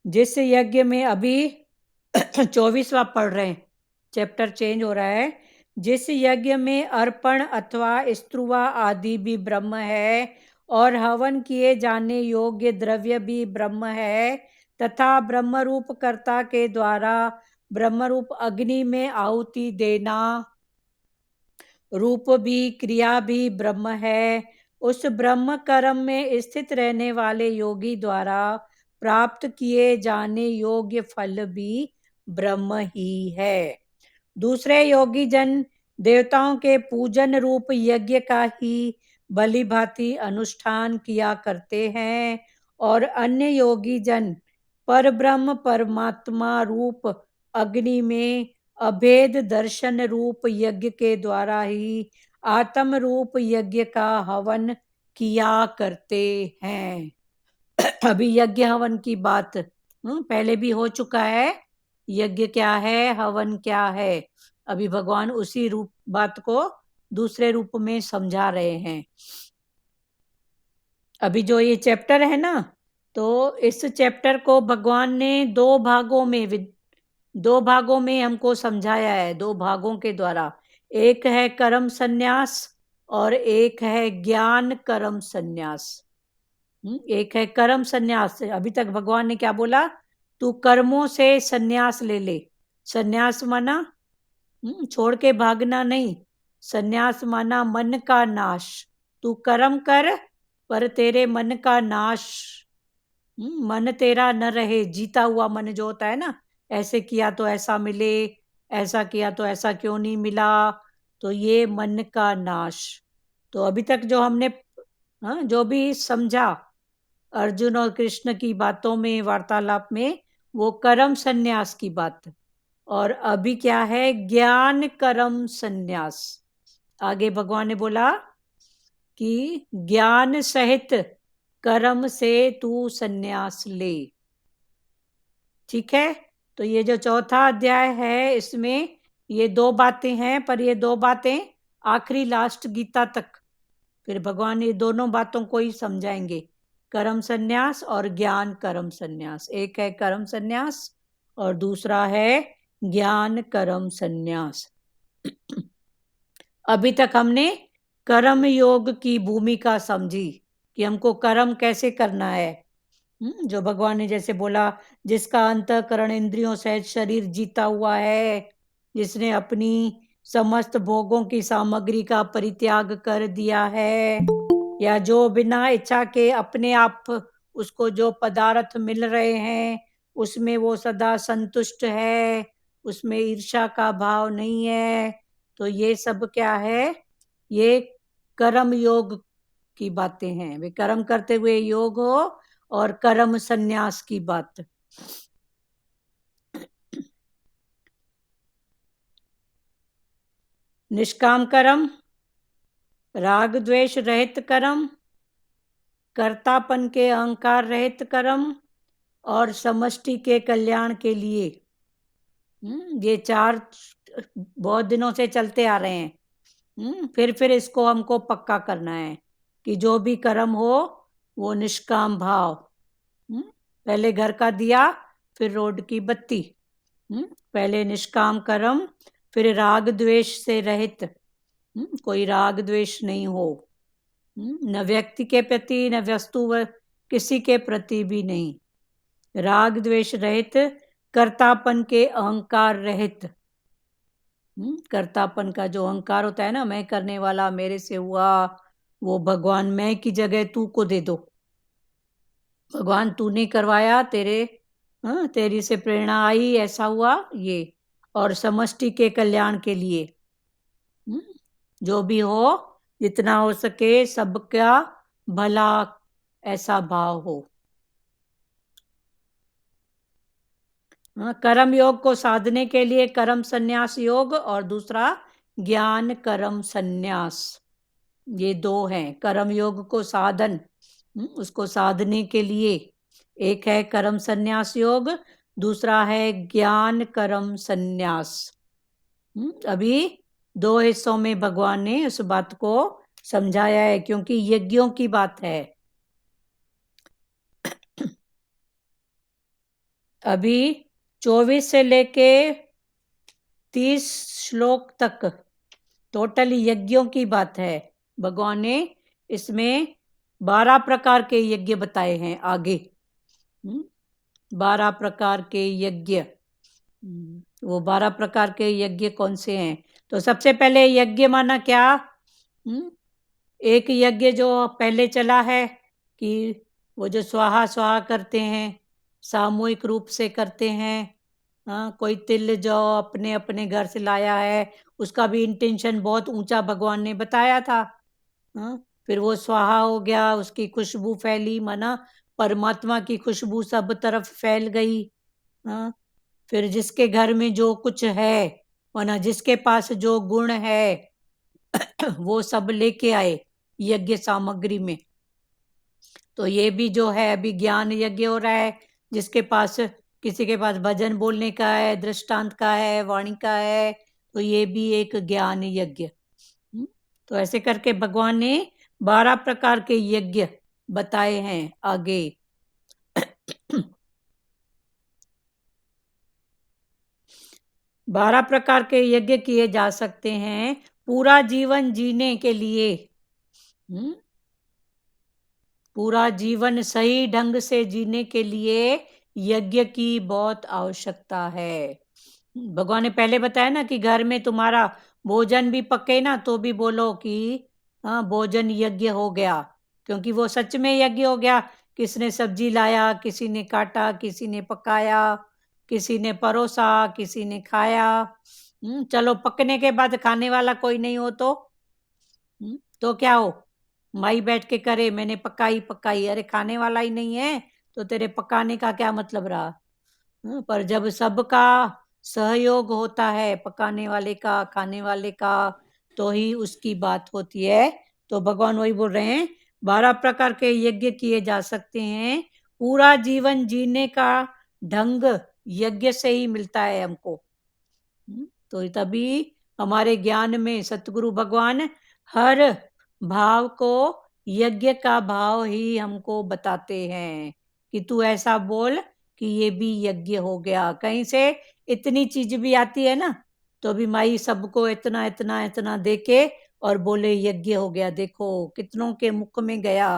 जिस यज्ञ में अभी 24वां पढ़ रहे हैं, चैप्टर चेंज हो रहा है। जिस यज्ञ में अर्पण अथवा स्त्रुवा आदि भी ब्रह्म है, और हवन किए जाने योग्य द्रव्य भी ब्रह्म है, तथा ब्रह्मरूप कर्ता के द्वारा ब्रह्मरूप अग्नि में आहुति देना रूप भी, क्रिया भी ब्रह्म है। उस ब्रह्म कर्म में स्थित रहने वाले योगी द्वारा प्राप्त किए जाने योग्य फल भी ब्रह्म ही है। दूसरे योगी जन देवताओं के पूजन रूप यज्ञ का ही भली भांति अनुष्ठान किया करते हैं, और अन्य योगी जन पर ब्रह्म परमात्मा रूप अग्नि में अभेद दर्शन रूप यज्ञ के द्वारा ही आत्म रूप यज्ञ का हवन किया करते हैं। अभी यज्ञ हवन की बात पहले भी हो चुका है। यज्ञ क्या है, हवन क्या है, अभी भगवान उसी रूप बात को दूसरे रूप में समझा रहे हैं। अभी जो ये चैप्टर है ना, तो इस चैप्टर को भगवान ने दो भागों में हमको समझाया है, दो भागों के द्वारा। एक है कर्म संन्यास और एक है ज्ञान कर्म संन्यास। एक है कर्म संन्यास। अभी तक भगवान ने क्या बोला, तू कर्मों से संन्यास ले ले। संन्यास माना छोड़ के भागना नहीं, संन्यास माना मन का नाश। तू कर्म कर पर तेरे मन का नाश, मन तेरा न रहे। जीता हुआ मन जो होता है ना, ऐसे किया तो ऐसा मिले, ऐसा किया तो ऐसा क्यों नहीं मिला, तो ये मन का नाश। तो अभी तक जो हमने जो भी समझा अर्जुन और कृष्ण की बातों में, वार्तालाप में, वो कर्म संन्यास की बात। और अभी क्या है, ज्ञान कर्म संन्यास। आगे भगवान ने बोला कि ज्ञान सहित कर्म से तू संन्यास ले। ठीक है, तो ये जो चौथा अध्याय है, इसमें ये दो बातें हैं, पर ये दो बातें आखिरी लास्ट गीता तक फिर भगवान ये दोनों बातों को ही समझाएंगे, कर्म संन्यास और ज्ञान कर्म संन्यास। एक है कर्म संन्यास और दूसरा है ज्ञान कर्म संन्यास। अभी तक हमने कर्म योग की भूमिका समझी कि हमको कर्म कैसे करना है। जो भगवान ने जैसे बोला, जिसका अंतःकरण इंद्रियों सहित शरीर जीता हुआ है, जिसने अपनी समस्त भोगों की सामग्री का परित्याग कर दिया है, या जो बिना इच्छा के अपने आप उसको जो पदार्थ मिल रहे हैं उसमें वो सदा संतुष्ट है, उसमें ईर्ष्या का भाव नहीं है, तो ये सब क्या है? ये कर्म योग की बातें हैं। वे कर्म करते हुए योग हो और कर्म संन्यास की बात। निष्काम कर्म, राग द्वेष रहित कर्म, कर्तापन के अहंकार रहित कर्म और समष्टि के कल्याण के लिए। ये 4 बहुत दिनों से चलते आ रहे हैं। फिर इसको हमको पक्का करना है कि जो भी कर्म हो वो निष्काम भाव। पहले घर का दिया, फिर रोड की बत्ती। पहले निष्काम कर्म, फिर राग द्वेष से रहित। कोई राग द्वेष नहीं हो, न व्यक्ति के प्रति, न वस्तु किसी के प्रति भी नहीं। राग द्वेष रहित, कर्तापन के अहंकार रहित। कर्तापन का जो अहंकार होता है ना, मैं करने वाला, मेरे से हुआ, वो भगवान मैं की जगह तू को दे दो। भगवान तूने करवाया, तेरी से प्रेरणा आई, ऐसा हुआ ये। और समष्टि के कल्याण के लिए जो भी हो, जितना हो सके सबका भला, ऐसा भाव हो। कर्म योग को साधने के लिए कर्म संन्यास योग और दूसरा ज्ञान कर्म संन्यास, ये 2 हैं। कर्म योग को साधन, उसको साधने के लिए एक है कर्म संन्यास योग, दूसरा है ज्ञान कर्म संन्यास। अभी 2 हिस्सों में भगवान ने उस बात को समझाया है, क्योंकि यज्ञों की बात है। अभी 24 से लेके 30 श्लोक तक टोटल यज्ञों की बात है। भगवान ने इसमें 12 प्रकार के यज्ञ बताए हैं आगे। 12 प्रकार के यज्ञ। वो 12 प्रकार के यज्ञ कौन से हैं? तो सबसे पहले यज्ञ माना क्या? एक यज्ञ जो पहले चला है कि वो जो स्वाहा स्वाहा करते हैं, सामूहिक रूप से करते हैं। कोई तिल जो अपने अपने घर से लाया है, उसका भी इंटेंशन बहुत ऊंचा भगवान ने बताया था। फिर वो स्वाहा हो गया, उसकी खुशबू फैली, माना परमात्मा की खुशबू सब तरफ फैल गई। फिर जिसके घर में जो कुछ है, माना जिसके पास जो गुण है वो सब लेके आए यज्ञ सामग्री में। तो ये भी जो है अभी ज्ञान यज्ञ हो रहा है, जिसके पास, किसी के पास भजन बोलने का है, दृष्टांत का है, वाणी का है, तो ये भी एक ज्ञान यज्ञ। तो ऐसे करके भगवान ने 12 प्रकार के यज्ञ बताए हैं आगे। 12 प्रकार के यज्ञ किए जा सकते हैं पूरा जीवन जीने के लिए। पूरा जीवन सही ढंग से जीने के लिए यज्ञ की बहुत आवश्यकता है। भगवान ने पहले बताया ना कि घर में तुम्हारा भोजन भी पके ना, तो भी बोलो कि भोजन यज्ञ हो गया, क्योंकि वो सच में यज्ञ हो गया। किसने सब्जी लाया, किसी ने काटा, किसी ने पकाया, किसी ने परोसा, किसी ने खाया। चलो पकने के बाद खाने वाला कोई नहीं हो तो क्या हो? माई बैठ के करे, मैंने पकाई, अरे खाने वाला ही नहीं है तो तेरे पकाने का क्या मतलब रहा? पर जब सबका सहयोग होता है, पकाने वाले का, खाने वाले का, तो ही उसकी बात होती है। तो भगवान वही बोल रहे हैं, 12 प्रकार के यज्ञ किए जा सकते हैं। पूरा जीवन जीने का ढंग यज्ञ से ही मिलता है हमको। तो तभी हमारे ज्ञान में सतगुरु भगवान हर भाव को यज्ञ का भाव ही हमको बताते हैं कि तू ऐसा बोल कि ये भी यज्ञ हो गया। कहीं से इतनी चीज भी आती है ना तो भी माई सबको इतना इतना इतना देके और बोले यज्ञ हो गया, देखो कितनों के मुख में गया।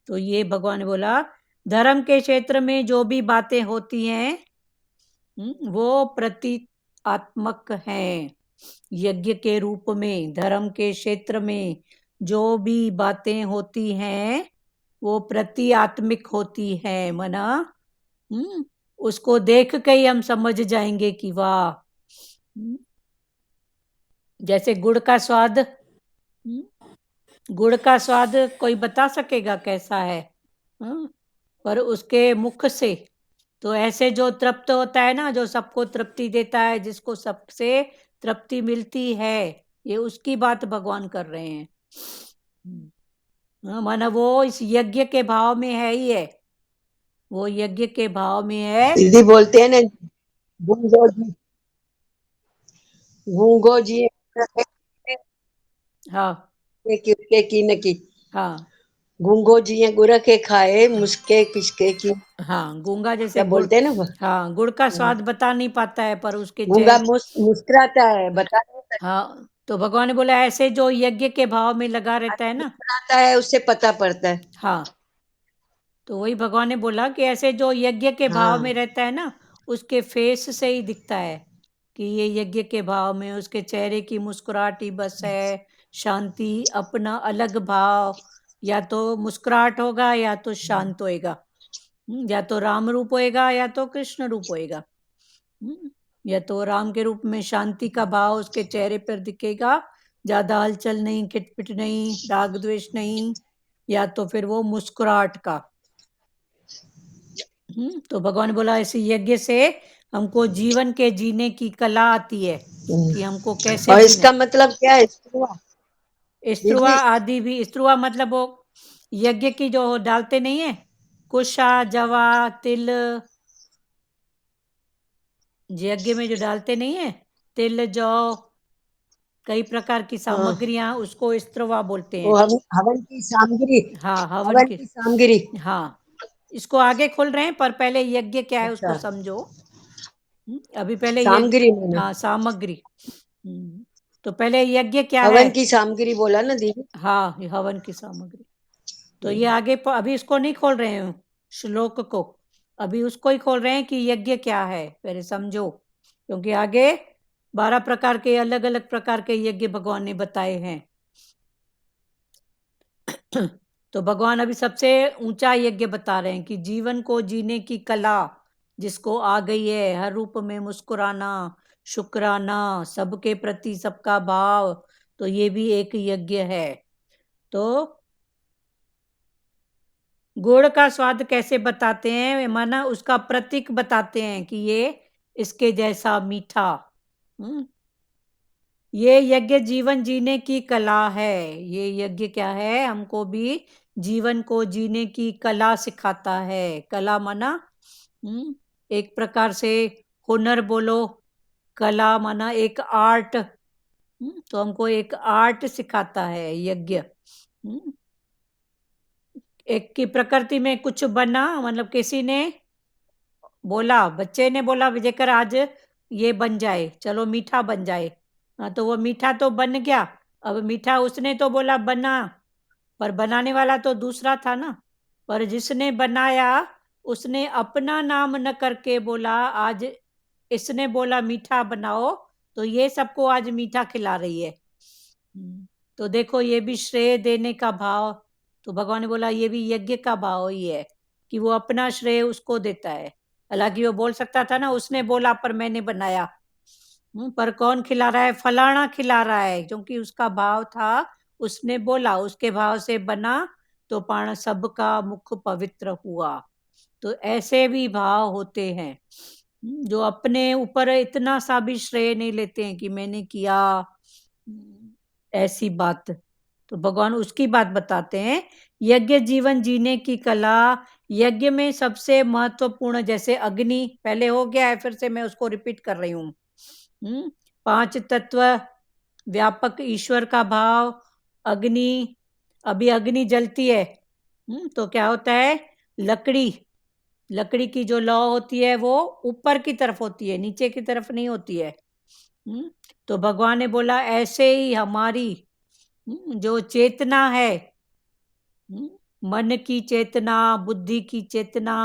तो ये भगवान ने बोला धर्म के क्षेत्र में जो भी बातें होती हैं वो प्रतीकात्मक हैं। यज्ञ के रूप में धर्म के क्षेत्र में जो भी बातें होती हैं वो प्रतीकात्मक होती हैं। मना उसको देख के ही हम समझ जाएंगे कि वाह, जैसे गुड़ का स्वाद, गुड़ का स्वाद कोई बता सकेगा कैसा है, पर उसके मुख से तो ऐसे जो तृप्त होता है ना, जो सबको तृप्ति देता है, जिसको सबसे तृप्ति मिलती है, ये उसकी बात भगवान कर रहे हैं। माना वो इस यज्ञ के भाव में है ही है, वो यज्ञ के भाव में है। दीदी बोलते हैं ना गूंगो जी हाँ की न की हाँ गूंगो जी गुड़ के खाए मुस्के पिसके की। हाँ, गूंगा जैसे क्या गुड़, बोलते हैं ना वो? हाँ गुड़ का स्वाद बता नहीं पाता है, पर उसके गूंगा चेहरे, मुस्कुराता है, बता नहीं सकता। हाँ तो भगवान ने बोला ऐसे जो यज्ञ के भाव में लगा रहता है ना, मुस्कुराता है उससे पता पड़ता है। हाँ तो वही भगवान ने बोला कि ऐसे जो यज्ञ के भाव में रहता है ना, उसके फेस से ही दिखता है कि ये यज्ञ के भाव में, उसके चेहरे की मुस्कुराहट ही बस है शांति, अपना अलग भाव, या तो मुस्कुराहट होगा या तो शांत होएगा, या तो राम रूप होएगा या तो कृष्ण रूप होएगा, या तो राम के रूप में शांति का भाव उसके चेहरे पर दिखेगा, ज्यादा हलचल नहीं, खिटपिट नहीं, राग द्वेष नहीं, या तो फिर वो मुस्कुराहट का। तो भगवान बोला इस यज्ञ से हमको जीवन के जीने की कला आती है कि हमको कैसे और जीना। इसका मतलब क्या है? स्त्रुआ आदि भी, स्त्रुआ मतलब वो यज्ञ की जो डालते नहीं है, कुशा जवा तिल, यज्ञ में जो डालते नहीं है तिल जौ कई प्रकार की सामग्रियां, उसको स्त्रुआ बोलते हैं। वो हवन की सामग्री। हाँ हवन की सामग्री। हाँ इसको आगे खोल रहे हैं, पर पहले यज्ञ क्या है उसको अच्छा। समझो। अभी पहले सामग्री यज्ञ, मैंने हाँ सामग्री। तो पहले यज्ञ क्या है? हवन की सामग्री बोला ना दीदी। हाँ ये हवन की सामग्री। तो ये आगे अभी इसको नहीं खोल रहे हैं श्लोक को, अभी उसको ही खोल रहे हैं कि यज्ञ क्या है, पहले समझो, क्योंकि आगे 12 प्रकार के अलग अलग प्रकार के यज्ञ भगवान ने बताए हैं। तो भगवान अभी सबसे ऊंचा यज्ञ बता रहे हैं कि जीवन को जीने की कला जिसको आ गई है, हर रूप में मुस्कुराना, शुक्राना, सबके प्रति सबका भाव, तो ये भी एक यज्ञ है। तो गुड़ का स्वाद कैसे बताते हैं, माना उसका प्रतीक बताते हैं कि ये इसके जैसा मीठा। ये यज्ञ जीवन जीने की कला है। ये यज्ञ क्या है, हमको भी जीवन को जीने की कला सिखाता है। कला माना एक प्रकार से हुनर बोलो, कला माना एक आर्ट, तो हमको एक आर्ट सिखाता है यज्ञ। एक की प्रकृति में कुछ बना, मतलब किसी ने बोला, बच्चे ने बोला विजयकर आज ये बन जाए, चलो मीठा बन जाए, हाँ तो वो मीठा तो बन गया। अब मीठा उसने तो बोला बना, पर बनाने वाला तो दूसरा था ना, पर जिसने बनाया उसने अपना नाम न करके बोला आज इसने बोला मीठा बनाओ, तो ये सबको आज मीठा खिला रही है। तो देखो ये भी श्रेय देने का भाव, तो भगवान ने बोला ये भी यज्ञ का भाव ही है कि वो अपना श्रेय उसको देता है। हालांकि वो बोल सकता था ना उसने बोला पर मैंने बनाया, पर कौन खिला रहा है, फलाना खिला रहा है, क्योंकि उसका भाव था, उसने बोला, उसके भाव से बना, तो पाण सबका मुख पवित्र हुआ। तो ऐसे भी भाव होते हैं जो अपने ऊपर इतना सा भी श्रेय नहीं लेते हैं कि मैंने किया, ऐसी बात। तो भगवान उसकी बात बताते हैं। यज्ञ जीवन जीने की कला, यज्ञ में सबसे महत्वपूर्ण, जैसे अग्नि पहले हो गया है, फिर से मैं उसको रिपीट कर रही हूँ। 5 तत्व, व्यापक ईश्वर का भाव, अग्नि, अभी अग्नि जलती है, तो क्या होता है, लकड़ी की जो लौ होती है वो ऊपर की तरफ होती है, नीचे की तरफ नहीं होती है। तो भगवान ने बोला ऐसे ही हमारी जो चेतना है, मन की चेतना, बुद्धि की चेतना,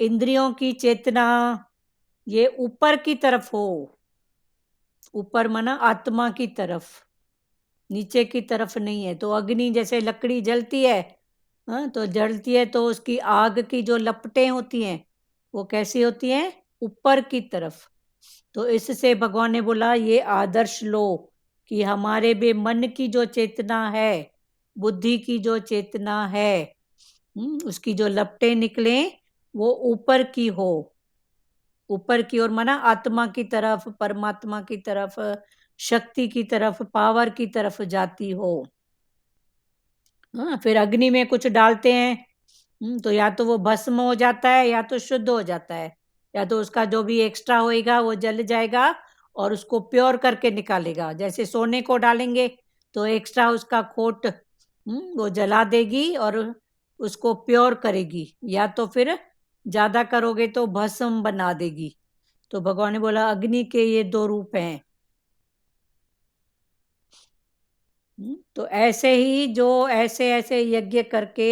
इंद्रियों की चेतना, ये ऊपर की तरफ हो। ऊपर माना आत्मा की तरफ, नीचे की तरफ नहीं है। तो अग्नि जैसे लकड़ी जलती है, तो जलती है तो उसकी आग की जो लपटें होती हैं वो कैसी होती हैं? ऊपर की तरफ। तो इससे भगवान ने बोला ये आदर्श लो कि हमारे भी मन की जो चेतना है, बुद्धि की जो चेतना है, उसकी जो लपटें निकले वो ऊपर की हो। ऊपर की ओर माना आत्मा की तरफ, परमात्मा की तरफ, शक्ति की तरफ, पावर की तरफ जाती हो। फिर अग्नि में कुछ डालते हैं, तो या तो वो भस्म हो जाता है या तो शुद्ध हो जाता है, या तो उसका जो भी एक्स्ट्रा होएगा वो जल जाएगा और उसको प्योर करके निकालेगा। जैसे सोने को डालेंगे तो एक्स्ट्रा उसका खोट वो जला देगी और उसको प्योर करेगी, या तो फिर ज्यादा करोगे तो भस्म बना देगी। तो भगवान ने बोला अग्नि के ये दो रूप हैं। तो ऐसे ही जो ऐसे ऐसे यज्ञ करके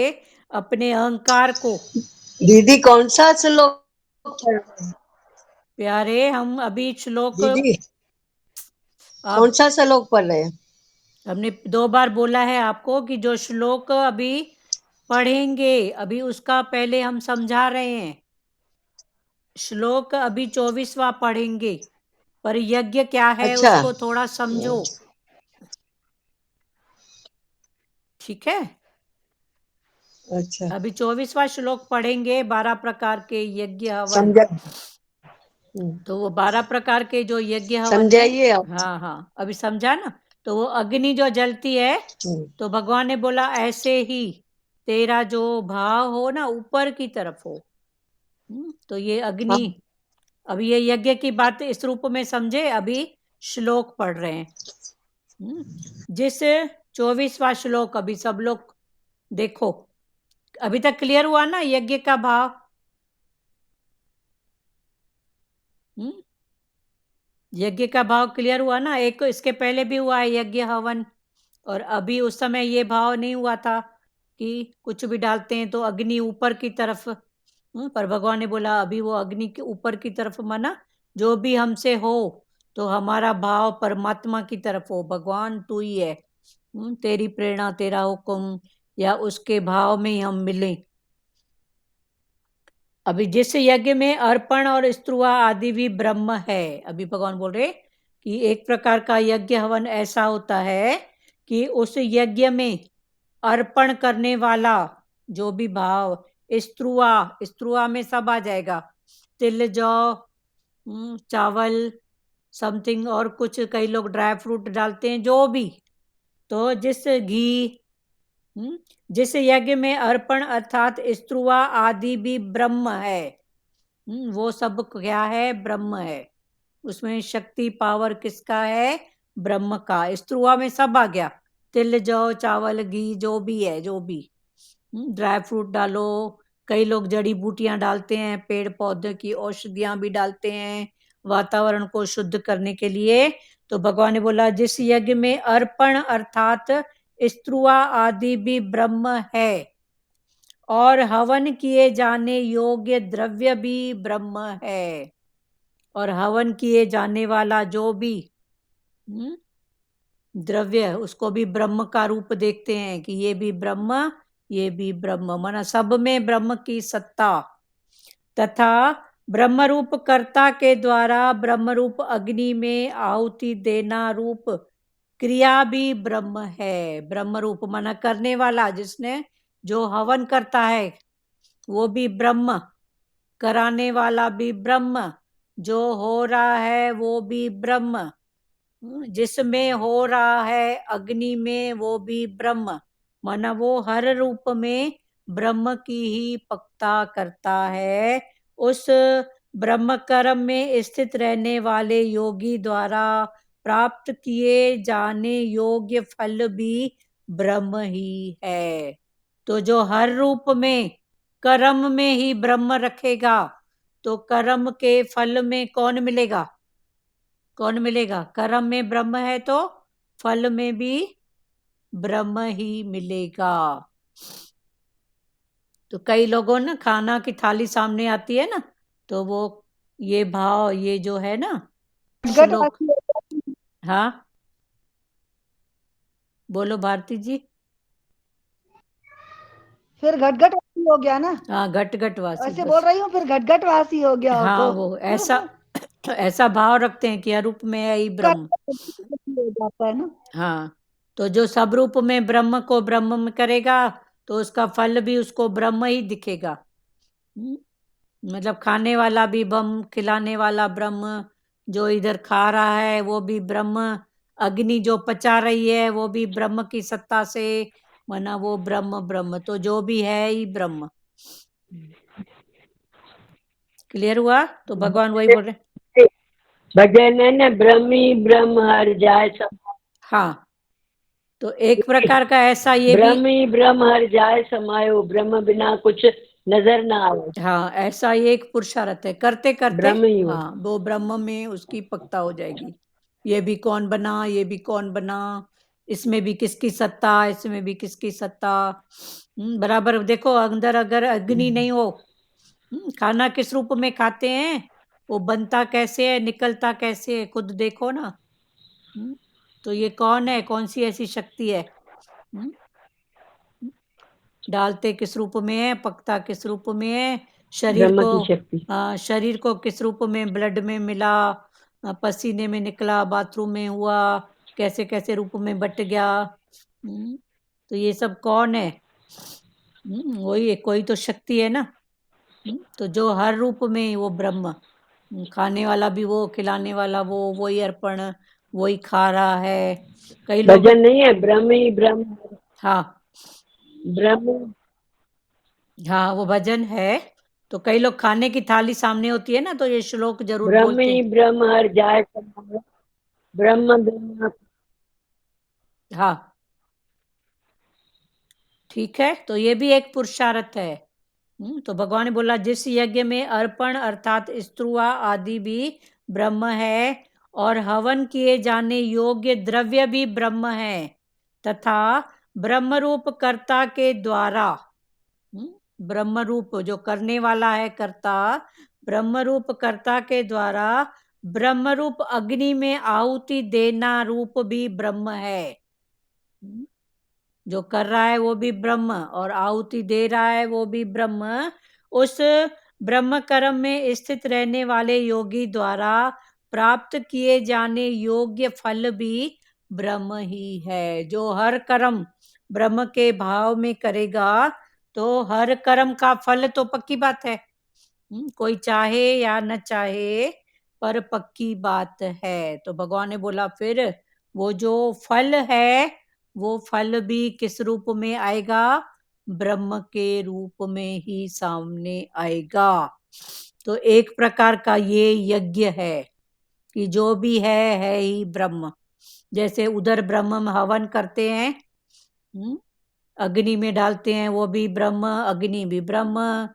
अपने अहंकार को, दीदी कौन सा श्लोक पढ़ रहे हैं? प्यारे हम अभी श्लोक दीदी कौन सा श्लोक पढ़ रहे हैं? हमने 2 बार बोला है आपको कि जो श्लोक अभी पढ़ेंगे अभी उसका पहले हम समझा रहे हैं। श्लोक अभी 24वां पढ़ेंगे, पर यज्ञ क्या है अच्छा उसको थोड़ा समझो, ठीक है? अच्छा अभी 24वां श्लोक पढ़ेंगे, 12 प्रकार के यज्ञ हवन। समझा। तो वो 12 प्रकार के जो यज्ञ हवन है, समझाइए आप। हाँ अभी समझा ना। तो वो अग्नि जो जलती है, तो भगवान ने बोला ऐसे ही तेरा जो भाव हो ना ऊपर की तरफ हो। तो ये अग्नि, अभी ये यज्ञ की बात इस रूप में समझे, अभी श्लोक पढ़ रहे हैं। जिस 24वां श्लोक अभी सब लोग देखो, अभी तक क्लियर हुआ ना यज्ञ का भाव? यज्ञ का भाव क्लियर हुआ ना? एक इसके पहले भी हुआ है यज्ञ हवन, और अभी उस समय ये भाव नहीं हुआ था कि कुछ भी डालते हैं तो अग्नि ऊपर की तरफ। पर भगवान ने बोला अभी वो अग्नि के ऊपर की तरफ माना जो भी हमसे हो तो हमारा भाव परमात्मा की तरफ हो, भगवान तू ही है, तेरी प्रेरणा, तेरा हुक्म, या उसके भाव में ही हम मिलें। अभी जिस यज्ञ में अर्पण और स्तुवा आदि भी ब्रह्म है, अभी भगवान बोल रहे कि एक प्रकार का यज्ञ हवन ऐसा होता है कि उस यज्ञ में अर्पण करने वाला जो भी भाव, स्त्रुआ में सब आ जाएगा, तिल, जौ, चावल, समथिंग और कुछ, कई लोग ड्राई फ्रूट डालते हैं, जो भी। तो जिस घी, जिस यज्ञ में अर्पण अर्थात स्त्रुआ आदि भी ब्रह्म है, वो सब क्या है? ब्रह्म है। उसमें शक्ति पावर किसका है? ब्रह्म का। स्त्रुआ में सब आ गया, तिल, जौ, चावल, घी, जो भी है, जो भी। ड्राई फ्रूट डालो, कई लोग जड़ी बूटियां डालते हैं, पेड़ पौधे की औषधियां भी डालते हैं वातावरण को शुद्ध करने के लिए। तो भगवान ने बोला जिस यज्ञ में अर्पण अर्थात स्त्रुआ आदि भी ब्रह्म है और हवन किए जाने योग्य द्रव्य भी ब्रह्म है, और हवन किए जाने वाला जो भी द्रव्य उसको भी ब्रह्म का रूप देखते हैं कि ये भी ब्रह्म, ये भी ब्रह्म, माना सब में ब्रह्म की सत्ता, तथा ब्रह्म रूप कर्ता के द्वारा ब्रह्म रूप अग्नि में आहुति देना रूप क्रिया भी ब्रह्म है। ब्रह्म रूप माना करने वाला, जिसने जो हवन करता है वो भी ब्रह्म, कराने वाला भी ब्रह्म, जो हो रहा है वो भी ब्रह्म, जिसमें हो रहा है अग्नि में वो भी ब्रह्म, माना वो हर रूप में ब्रह्म की ही पक्ता करता है। उस ब्रह्म कर्म में स्थित रहने वाले योगी द्वारा प्राप्त किए जाने योग्य फल भी ब्रह्म ही है। तो जो हर रूप में कर्म में ही ब्रह्म रखेगा तो कर्म के फल में कौन मिलेगा? कौन मिलेगा? कर्म में ब्रह्म है तो फल में भी ब्रह्म ही मिलेगा। तो कई लोगों ना खाना की थाली सामने आती है ना, तो वो ये भाव, ये जो है ना श्लोक, हाँ बोलो भारती जी। फिर घटघट वासी हो गया ना, हाँ घट वासी, ऐसे बस बोल रही हूँ, फिर घटघट वासी हो गया हो हाँ तो वो ऐसा ऐसा भाव रखते हैं कि हर रूप में है ही ब्रह्म। हो जाता है ना। हाँ, तो जो सब रूप में ब्रह्म को ब्रह्म में करेगा तो उसका फल भी उसको ब्रह्म ही दिखेगा। मतलब खाने वाला भी ब्रह्म, खिलाने वाला ब्रह्म, जो इधर खा रहा है वो भी ब्रह्म, अग्नि जो पचा रही है वो भी ब्रह्म की सत्ता से, माना वो ब्रह्म ब्रह्म, तो जो भी है ही ब्रह्म। क्लियर हुआ? तो भगवान वही बोल रहे, भजन है ना, ब्रह्मी ब्रह्म हर जाय सब। हाँ तो एक प्रकार का ऐसा ये भी, ब्रह्मी ब्रह्म हर जाय समायो, ब्रह्म बिना कुछ नजर ना आए। हाँ ऐसा ये एक पुरुषार्थ है, करते करते ब्रह्म ही हो। हाँ वो ब्रह्म में उसकी पक्का हो जाएगी। ये भी कौन बना, ये भी कौन बना, इसमें भी किसकी सत्ता, इसमें भी किसकी सत्ता। बराबर देखो, अंदर अगर अग्नि नहीं हो, खाना किस रूप में खाते हैं, वो बनता कैसे है, निकलता कैसे है, खुद देखो ना। तो ये कौन है, कौन सी ऐसी शक्ति है? डालते किस रूप में है, पकता किस रूप में है, शरीर ब्रह्म को, की शक्ति। शरीर को किस रूप में, ब्लड में मिला, पसीने में निकला, बाथरूम में हुआ, कैसे कैसे रूप में बट गया। तो ये सब कौन है? वही है, कोई तो शक्ति है ना। तो जो हर रूप में वो ब्रह्म, खाने वाला भी वो, खिलाने वाला वो, वही अर्पण, वही खा रहा है। कई लोग, भजन नहीं है, ब्रह्म ही ब्रह्म, हाँ ब्रह्म। हाँ वो भजन है। तो कई लोग खाने की थाली सामने होती है ना, तो ये श्लोक जरूर ब्रह्म बोलते ही हैं। ब्रह्म हर जाय समायो, ब्रह्म ब्रह्म। हाँ ठीक है, तो ये भी एक पुरुषार्थ है। तो भगवान ने बोला, जिस यज्ञ में अर्पण अर्थात स्त्रुआ आदि भी ब्रह्म है, और हवन किए जाने योग्य द्रव्य भी ब्रह्म है, तथा ब्रह्म रूप कर्ता के द्वारा, ब्रह्म रूप जो करने वाला है कर्ता, ब्रह्म रूप कर्ता के द्वारा ब्रह्म रूप अग्नि में आहुति देना रूप भी ब्रह्म है। जो कर रहा है वो भी ब्रह्म, और आहुति दे रहा है वो भी ब्रह्म। उस ब्रह्म कर्म में स्थित रहने वाले योगी द्वारा प्राप्त किए जाने योग्य फल भी ब्रह्म ही है। जो हर कर्म ब्रह्म के भाव में करेगा तो हर कर्म का फल तो पक्की बात है, कोई चाहे या न चाहे, पर पक्की बात है। तो भगवान ने बोला फिर वो जो फल है वो फल भी किस रूप में आएगा? ब्रह्म के रूप में ही सामने आएगा। तो एक प्रकार का ये यज्ञ है कि जो भी है ही ब्रह्म। जैसे उधर ब्रह्म में हवन करते हैं, अग्नि में डालते हैं, वो भी ब्रह्म, अग्नि भी ब्रह्म,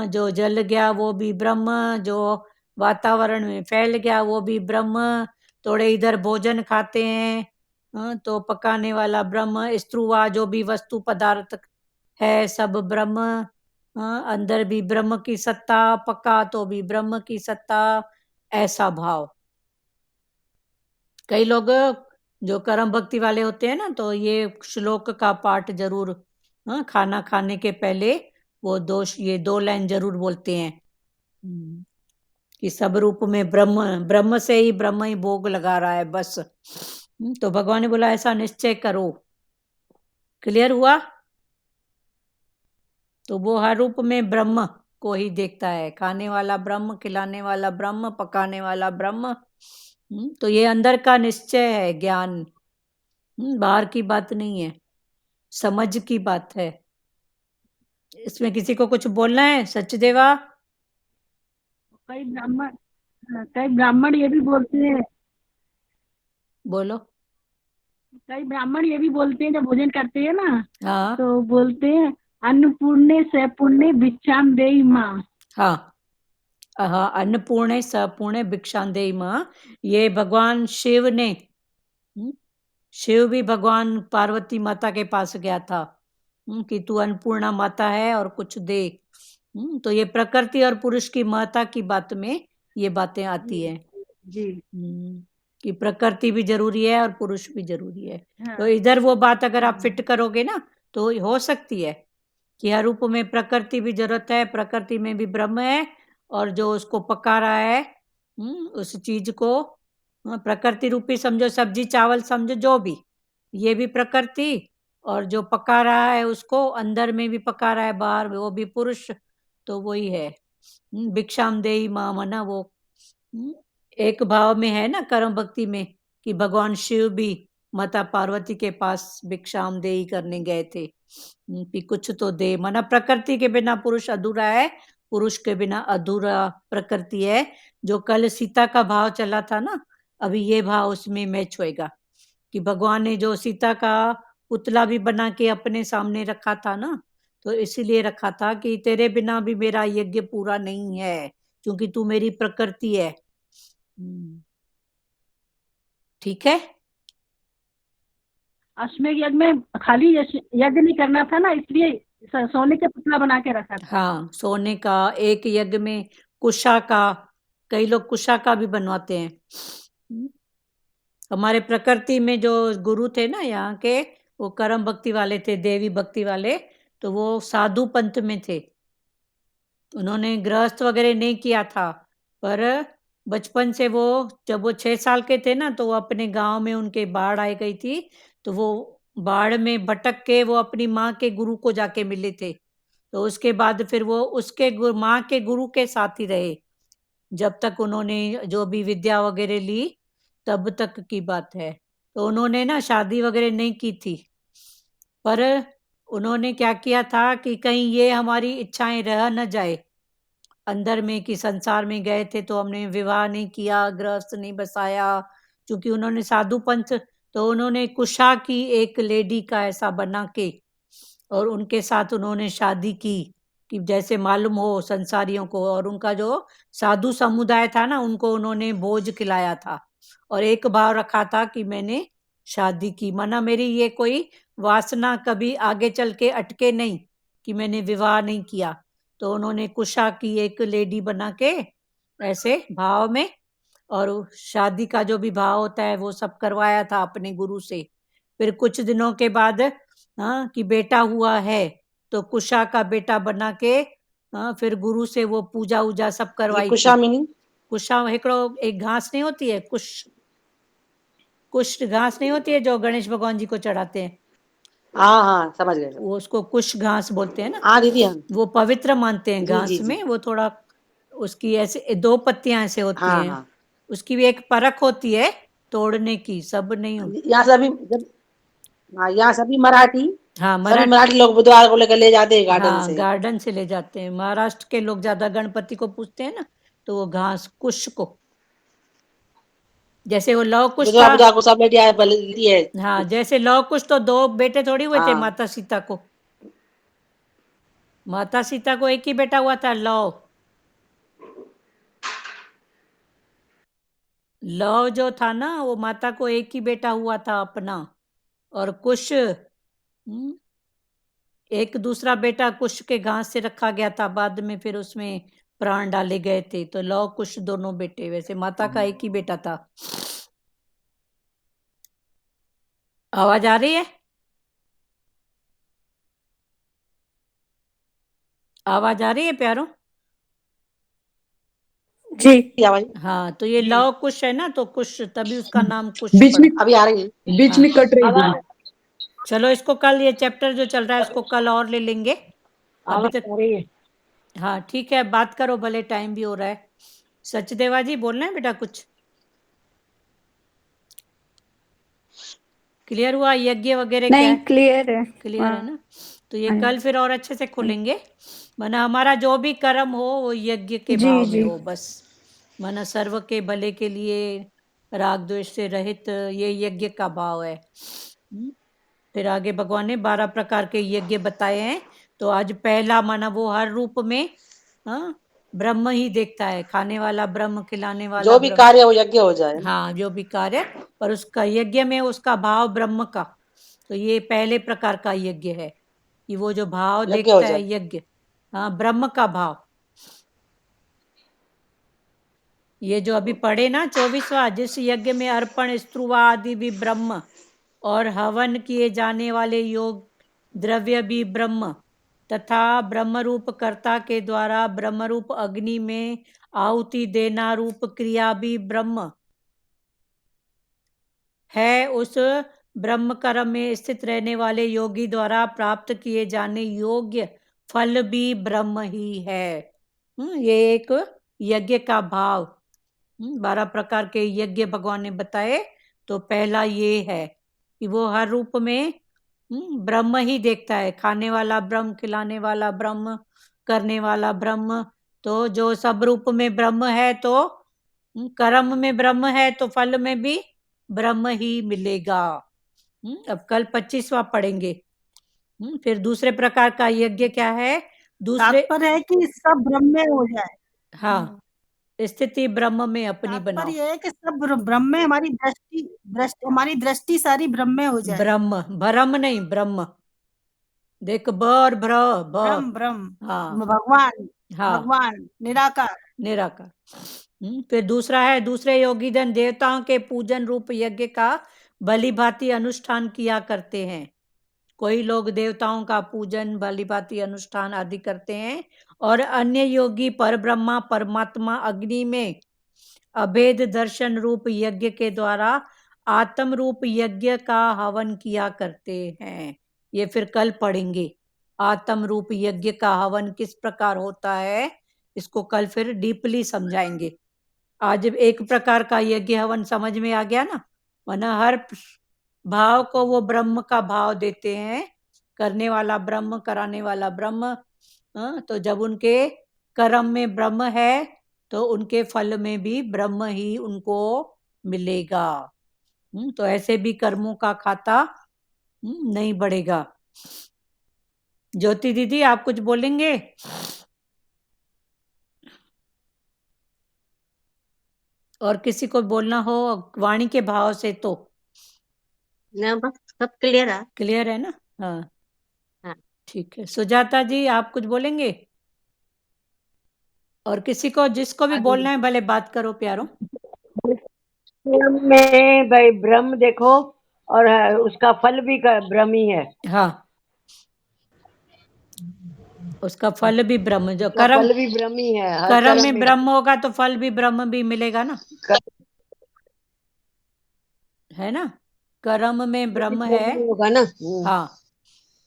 जो जल गया वो भी ब्रह्म, जो वातावरण में फैल गया वो भी ब्रह्म। थोड़े इधर भोजन खाते हैं तो पकाने वाला ब्रह्म, स्त्रुवा जो भी वस्तु पदार्थ है सब ब्रह्म, अंदर भी ब्रह्म की सत्ता, पका तो भी ब्रह्म की सत्ता, ऐसा भाव। कई लोग जो कर्म भक्ति वाले होते हैं ना, तो ये श्लोक का पाठ जरूर, खाना खाने के पहले वो ये 2 लाइन जरूर बोलते हैं कि सब रूप में ब्रह्म, ब्रह्म से ही ब्रह्म ही भोग लगा रहा है बस। तो भगवान ने बोला ऐसा निश्चय करो। क्लियर हुआ? तो वो हर रूप में ब्रह्म को ही देखता है, खाने वाला ब्रह्म, खिलाने वाला ब्रह्म, पकाने वाला ब्रह्म। तो ये अंदर का निश्चय है, ज्ञान, बाहर की बात नहीं है, समझ की बात है। इसमें किसी को कुछ बोलना है? सचदेवा? कई ब्राह्मण ये भी बोलते हैं, बोलो। कई ब्राह्मण ये भी बोलते हैं, जब भोजन करते हैं ना हाँ तो बोलते हैं, अन्नपूर्णे से पुण्य भिक्षाम देहि माँ। हाँ, अन्नपूर्णे सपूर्णे भिक्षांदेयी मां, ये भगवान शिव ने, शिव भी भगवान पार्वती माता के पास गया था कि तू अन्नपूर्णा माता है और कुछ दे। तो ये प्रकृति और पुरुष की महत्ता की बात में ये बातें आती है जी कि प्रकृति भी जरूरी है और पुरुष भी जरूरी है। हाँ। तो इधर वो बात अगर आप फिट करोगे ना तो हो सकती है कि हर रूप में प्रकृति भी जरूरत है, प्रकृति में भी ब्रह्म है, और जो उसको पका रहा है उस चीज को प्रकृति रूपी समझो, सब्जी चावल समझो, जो भी, ये भी प्रकृति, और जो पका रहा है उसको अंदर में भी पका रहा है, बाहर वो भी पुरुष, तो वही है भिक्षाम देई मां, मना वो एक भाव में है ना कर्म भक्ति में कि भगवान शिव भी माता पार्वती के पास भिक्षाम देई करने गए थे कि कुछ तो दे। मना प्रकृति के बिना पुरुष अधूरा है, पुरुष के बिना अधूरा प्रकृति है। जो कल सीता का भाव चला था ना, अभी ये भाव उसमें मैच होएगा कि भगवान ने जो सीता का पुतला भी बना के अपने सामने रखा था ना, तो इसीलिए रखा था कि तेरे बिना भी मेरा यज्ञ पूरा नहीं है, क्योंकि तू मेरी प्रकृति है। ठीक है। अश्वमेध यज्ञ में खाली यज्ञ नहीं करना था ना, इसलिए सोने के पुतला बना के रखा था। हाँ, सोने का, एक यज्ञ में कुशा का, कई लोग कुशा का भी बनवाते हैं। हमारे प्रकृति में जो गुरु थे ना यहाँ के, वो कर्म भक्ति वाले थे, देवी भक्ति वाले, तो वो साधु पंथ में थे। उन्होंने गृहस्थ वगैरह नहीं किया था, पर बचपन से वो, जब वो 6 साल के थे ना, तो वो अपने गांव में उनके बाढ़ आई गई थी, तो वो बाढ़ में भटक के वो अपनी माँ के गुरु को जाके मिले थे। तो उसके बाद फिर वो उसके माँ के गुरु के साथ ही रहे जब तक उन्होंने जो भी विद्या वगैरह ली, तब तक की बात है। तो उन्होंने ना शादी वगैरह नहीं की थी, पर उन्होंने क्या किया था कि कहीं ये हमारी इच्छाएं रह न जाए अंदर में कि संसार में गए थे तो हमने विवाह नहीं किया, गृहस्थ नहीं बसाया, क्योंकि उन्होंने साधु पंथ, तो उन्होंने कुशा की एक लेडी का ऐसा बना के और उनके साथ उन्होंने शादी की कि जैसे मालूम हो संसारियों को, और उनका जो साधु समुदाय था ना, उनको उन्होंने भोज खिलाया था और एक भाव रखा था कि मैंने शादी की, माना मेरी ये कोई वासना कभी आगे चल के अटके नहीं कि मैंने विवाह नहीं किया। तो उन्होंने कुशा की एक लेडी बना के ऐसे भाव में, और शादी का जो भी भाव होता है वो सब करवाया था अपने गुरु से। फिर कुछ दिनों के बाद कि बेटा हुआ है, तो कुशा का बेटा बना के फिर गुरु से वो पूजा उजा सब करवाई। कुशा मीनिंग? कुशा हिकड़ो एक घास नहीं होती है, कुश घास नहीं होती है जो गणेश भगवान जी को चढ़ाते हैं। हाँ समझ गए। वो उसको कुश घास बोलते हैं ना। हाँ दीदी, हाँ। वो पवित्र मानते हैं घास जी। में। वो थोड़ा उसकी ऐसे 2 पत्तियां ऐसे होती हाँ, हैं। हाँ। उसकी भी एक परख होती है तोड़ने की, सब नहीं होती। यहाँ सभी मराठी, हाँ, सभी मराठी लोग बुधवार को लेकर ले जाते हैं गार्डन से। गार्डन से ले जाते हैं। महाराष्ट्र के लोग ज्यादा गणपति को पूजते हैं ना, तो वो घास कुश को, जैसे वो लव कुश था, बुधवार को सब लेती है। हाँ, जैसे लव कुश तो 2 बेटे थोड़ी हुए थे हाँ। माता सीता को। माता सीता को एक ही बेटा हुआ था, लव जो था ना, वो माता को एक ही बेटा हुआ था अपना, और कुश एक दूसरा बेटा कुश के घास से रखा गया था, बाद में फिर उसमें प्राण डाले गए थे। तो लव कुश दोनों बेटे, वैसे माता का एक ही बेटा था। आवाज आ रही है? आवाज आ रही है प्यारो? जी। हाँ, तो ये लव कुश है ना, तो कुश, तभी उसका नाम कुश बीच में पड़ा। अभी आ रही है, बीच में कट रही है। चलो इसको कल, ये चैप्टर जो चल रहा है उसको कल और ले लेंगे। अभी तक हाँ ठीक है, बात करो, भले टाइम भी हो रहा है। सचदेवा जी बोलना है बेटा कुछ? क्लियर हुआ यज्ञ वगैरह? नहीं, क्लियर है। क्लियर है ना? तो ये कल फिर और अच्छे से खुलेंगे। माना हमारा जो भी कर्म हो वो यज्ञ के भाव में हो, बस माना सर्व के भले के लिए, राग द्वेष से रहित, ये यज्ञ का भाव है। फिर आगे भगवान ने 12 प्रकार के यज्ञ बताए हैं। तो आज पहला माना वो हर रूप में ब्रह्म ही देखता है, खाने वाला ब्रह्म, खिलाने वाला जो भी ब्रह्म। कार्य हो यज्ञ हो जाए। हाँ, जो भी कार्य, पर उसका यज्ञ में उसका भाव ब्रह्म का, तो ये पहले प्रकार का यज्ञ है कि वो जो भाव यज्ञ हो देखता जाए। है यज्ञ, हाँ, ब्रह्म का भाव। ये जो अभी पढ़े ना 24वां, जिस यज्ञ में अर्पण, स्त्रुवा आदि भी ब्रह्म और हवन किए जाने वाले योग द्रव्य भी ब्रह्म तथा ब्रह्म रूप कर्ता के द्वारा ब्रह्म रूप अग्नि में आहुति देना रूप क्रिया भी ब्रह्म है, उस ब्रह्म कर्म में स्थित रहने वाले योगी द्वारा प्राप्त किए जाने योग्य फल भी ब्रह्म ही है। ये एक यज्ञ का भाव। 12 प्रकार के यज्ञ भगवान ने बताए, तो पहला ये है कि वो हर रूप में ब्रह्म ही देखता है, खाने वाला ब्रह्म, खिलाने वाला ब्रह्म, करने वाला ब्रह्म। तो जो सब रूप में ब्रह्म है, तो कर्म में ब्रह्म है, तो फल में भी ब्रह्म ही मिलेगा। अब कल 25वां पढ़ेंगे। फिर दूसरे प्रकार का यज्ञ क्या है? दूसरे तात्पर्य है कि सब ब्रह्म में हो जाए। हाँ, स्थिति ब्रह्म में अपनी बनाओ। तात्पर्य है कि सब ब्रह्म में हमारी हमारी दृष्टि सारी ब्रह्म में हो जाए। ब्रह्म, भ्रम नहीं, ब्रह्म। देख, ब और भ्र, ब्रह्म ब्रह्म, हाँ भगवान, हाँ, भगवान निराकार। निराकार। फिर दूसरा है, दूसरे योगी जन देवताओं के पूजन रूप यज्ञ का भली भांति अनुष्ठान किया करते हैं। कोई लोग देवताओं का पूजन, भली भांति अनुष्ठान आदि करते हैं, और अन्य योगी परब्रह्मा परमात्मा अग्नि में अभेद दर्शन रूप यज्ञ के द्वारा आत्म रूप यज्ञ का हवन किया करते हैं। ये फिर कल पढ़ेंगे, आत्म रूप यज्ञ का हवन किस प्रकार होता है, इसको कल फिर डीपली समझाएंगे। आज एक प्रकार का यज्ञ हवन समझ में आ गया ना, वरना हर भाव को वो ब्रह्म का भाव देते हैं, करने वाला ब्रह्म, कराने वाला ब्रह्म। तो जब उनके कर्म में ब्रह्म है, तो उनके फल में भी ब्रह्म ही उनको मिलेगा। तो ऐसे भी कर्मों का खाता नहीं बढ़ेगा। ज्योति दीदी, आप कुछ बोलेंगे? और किसी को बोलना हो वाणी के भाव से तो? ना, बस सब क्लियर है। क्लियर है ना? हाँ हाँ। ठीक है। सुजाता जी, आप कुछ बोलेंगे? और किसी को, जिसको भी बोलना है भले बात करो प्यारो। में भाई ब्रह्म देखो, और उसका फल भी ब्रह्म ही है। हाँ, उसका फल भी ब्रह्म, जो उसका कर्म, फल भी ब्रह्म ही है। हर कर्म में ब्रह्म होगा तो फल भी ब्रह्म भी मिलेगा ना, है ना? कर्म में ब्रह्म है, होगा ना। हाँ,